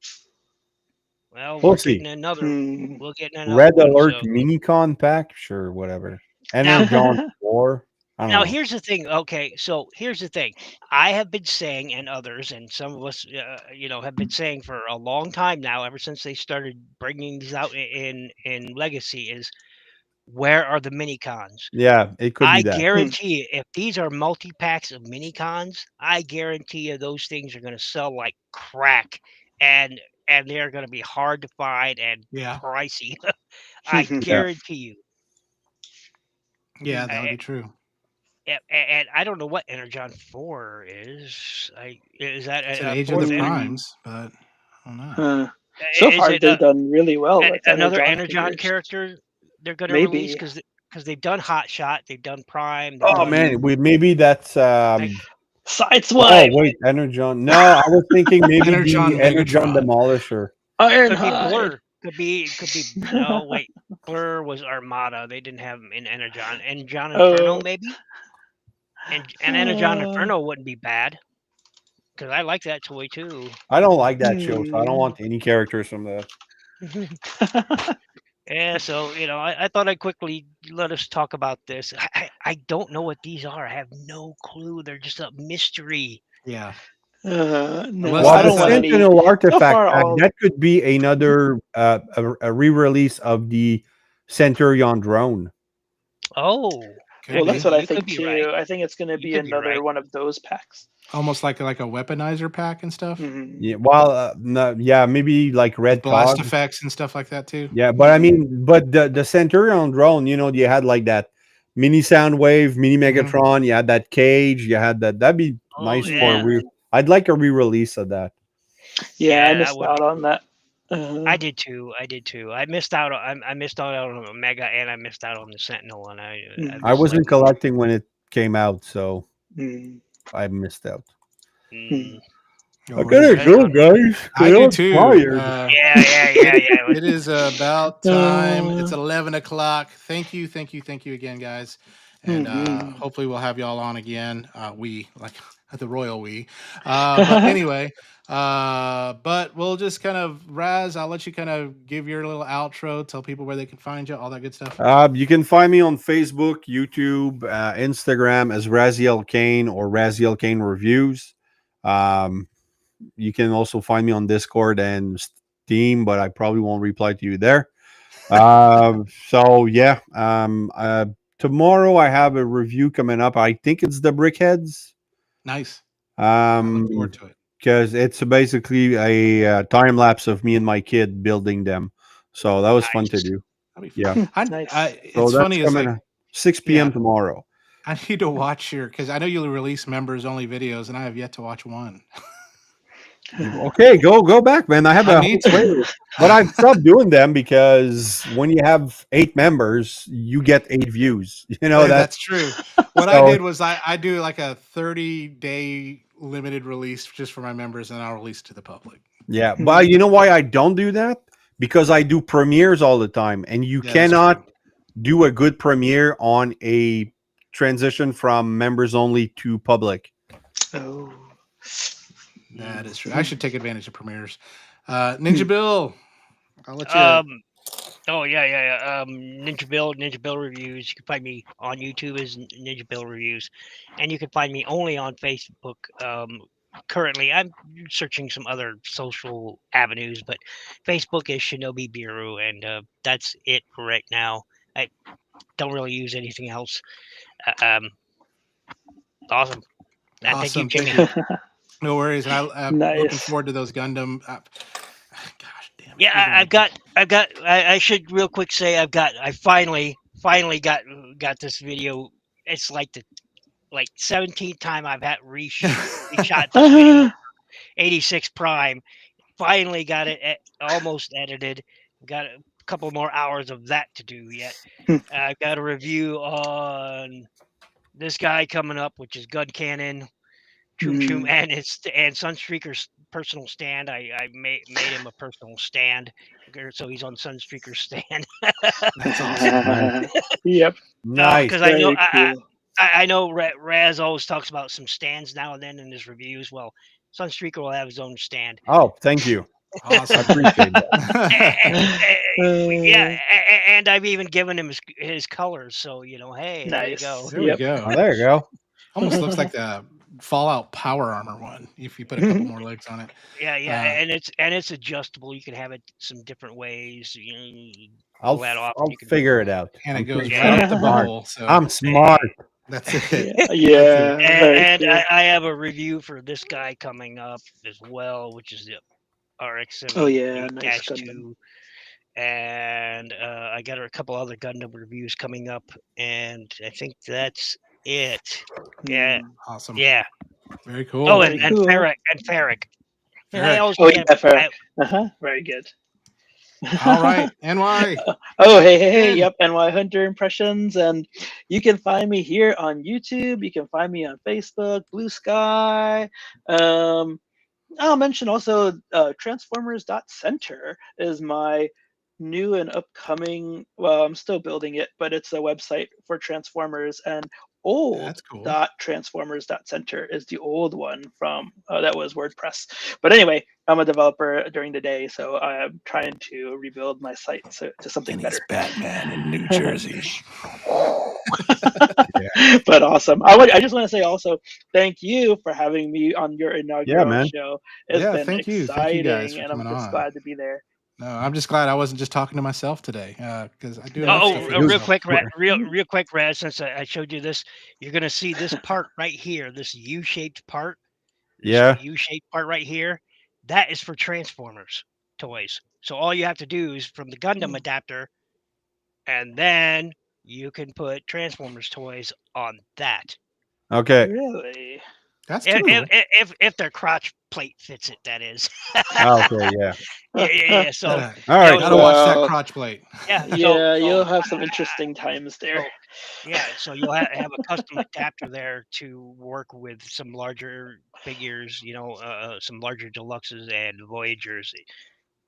Well, We'll we're see. getting another. Hmm. We'll get another. Red one, Alert so- Minicon pack, sure, whatever. Now- Energon 4. I don't Now know. here's the thing. Okay, so here's the thing. I have been saying, and others, and some of us, have been saying for a long time now, ever since they started bringing these out in Legacy, is where are the mini cons? Yeah, it could be I that. guarantee you, if these are multi packs of mini cons, I guarantee you those things are going to sell like crack, and they're going to be hard to find and Yeah. pricey. I guarantee you. Yeah, that would be true. And I don't know what Energon 4 is. Is that It's a an Age of fourth the Ener- Primes, but I don't know. So is far, it they've done really well with another Energon Energon figures. character they're going to Maybe. release because they've done Hot Shot, they've done Prime. They've Oh done, man, maybe that's Sideswipe. Oh wait, Energon. No, I was thinking maybe Energon the Energon Megatron. Demolisher. could be Ironhide. Blur. Could be. No, wait. Blur was Armada. They didn't have him in Energon. Energon Inferno, Oh. maybe. And Energon Inferno wouldn't be bad because I like that toy too. I don't like that show, so I don't want any characters from that. Yeah, so I thought I'd quickly let us talk about this. I don't know what these are. I have no clue. They're just a mystery. Yeah. No, Unless Well, I the don't want any. Sentinel artifact far, pack, all- that could be another a re-release of the Centurion drone. Oh, Could Well, be. that's what I You could think be too. right. I think it's going to You be could be another right. one of those packs. Almost like a weaponizer pack and stuff. Mhm. Yeah, well, no, yeah, maybe like Red Blast Cog. effects and stuff like that too. Yeah, but I mean, but the Centurion drone, you had like that mini Soundwave, mini Megatron. You had that cage. You had that. That'd be Oh, nice yeah. for I'd like a re-release of that. Yeah, I that missed would out be on that. I did too. I missed out. I missed out on Omega, and I missed out on the Sentinel. And I I wasn't collecting when it came out, so Mm. I missed out. Mm. No I gotta worries. go, guys. I do I'm too. tired. Yeah. It is about time. It's 11 o'clock. Thank you again, guys. And hopefully we'll have y'all on again. We like the royal we. But anyway, but we'll just kind of Raz. I'll let you kind of give your little outro. Tell people where they can find you, all that good stuff. You can find me on Facebook, YouTube, Instagram as Raziel Kane or Raziel Kane Reviews. You can also find me on Discord and Steam, but I probably won't reply to you there. So yeah, tomorrow I have a review coming up. I think it's the Brickheads. Nice. I look forward to it. Because it's basically a time lapse of me and my kid building them. So that was fun to Nice. do. That'd be Yeah. fun. Nice. So It's that's funny. It's coming like 6 p.m. tomorrow. I need to watch your because I know you'll release members only videos, and I have yet to watch one. Okay, go back, man. I have I a need whole to. playlist, but I've stopped doing them because when you have 8 members, you get 8 views. You know That's true. What I so did was I do like a 30-day limited release just for my members, and I'll release it to the public. yeah. But you know why I don't do that? Because I do premieres all the time, and you Yeah, that's cannot true. do a good premiere on a transition from members only to public. Oh. That is true. I should take advantage of premieres. Ninja Bill, I'll let you. Oh yeah. Ninja Bill reviews. You can find me on YouTube as Ninja Bill reviews, and you can find me only on Facebook. Currently, I'm searching some other social avenues, but Facebook is Shinobi Biru, and that's it for right now. I don't really use anything else. Awesome. And thank you, Awesome. Thank Jimmy. you. No worries. And I'm looking Nice. forward to those Gundam. Gosh damn it. Yeah, I've got. I should real quick say I finally got this video. It's like the 17th time I've had reshot this video. 86 Prime. Finally got it almost edited. Got a couple more hours of that to do yet. I've got a review on this guy coming up, which is Gun Cannon, Choom Choom, and Sunstreaker's personal stand. I made him a personal stand, so he's on Sunstreaker's stand. That's awesome. Yep. Nice. Because Very cool. I know Raz always talks about some stands now and then in his reviews. Well, Sunstreaker will have his own stand. Oh, thank you. I Awesome. appreciate that. Yeah, and I've even given him his colors. So hey, there you Nice. go. There we go. Oh, there you go. Almost looks like the Fallout Power Armor one. If you put a couple more legs on it. Yeah, and it's adjustable. You can have it some different ways. I'll pull that off. I'll You can figure it out. And it I'm goes pretty right up the smart. bowl. So I'm smart. that's it. Yeah. Very And cool. I have a review for this guy coming up as well, which is the RX-7 Oh yeah, nice -2. Gundam. And I got a couple other Gundam reviews coming up, and I think that's it. Yeah, Awesome. yeah. Very cool. Oh, Very and cool. Farrick. And I Farrick. always Oh yeah, forget- fair. Very good. All right. NY. Oh, hey, Ken. yep, NY Hunter Impressions, and you can find me here on YouTube. You can find me on Facebook, Blue Sky. I'll mention also Transformers.center is my new and upcoming. Well, I'm still building it, but it's a website for Transformers, and old That's cool. Transformers.center is the old one from that was WordPress. But anyway, I'm a developer during the day, so I'm trying to rebuild my site to something And he's better. Batman in New Jersey. But awesome. I just want to say also thank you for having me on your inaugural man. show. It's Yeah, been thank you. exciting, Thank you guys for and I'm coming just on. glad to be there. No, I'm just glad I wasn't just talking to myself today because I do. Yeah. enough Oh, stuff for real myself. quick, real quick, Raz. Since I showed you this, you're gonna see this part right here, this U-shaped part. This Yeah. U-shaped part right here. That is for Transformers toys. So all you have to do is from the Gundam adapter, and then you can put Transformers toys on that. Okay. Really? That's too cool. If their crotch plate fits it, that is. Okay. Yeah. Yeah. So All Gotta right. gotta watch that Well, crotch plate. yeah. Yeah, you'll have some interesting times there. So you'll have a custom adapter there to work with some larger figures, some larger deluxes and Voyagers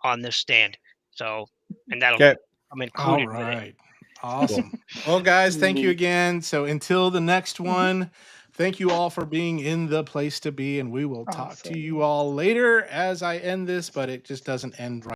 on this stand. So, and that'll Okay. come All included with it. right. Awesome. Well, guys, thank you Neat. again. So until the next one, thank you all for being in the place to be, and we will talk to Awesome. you all later as I end this, but it just doesn't end right.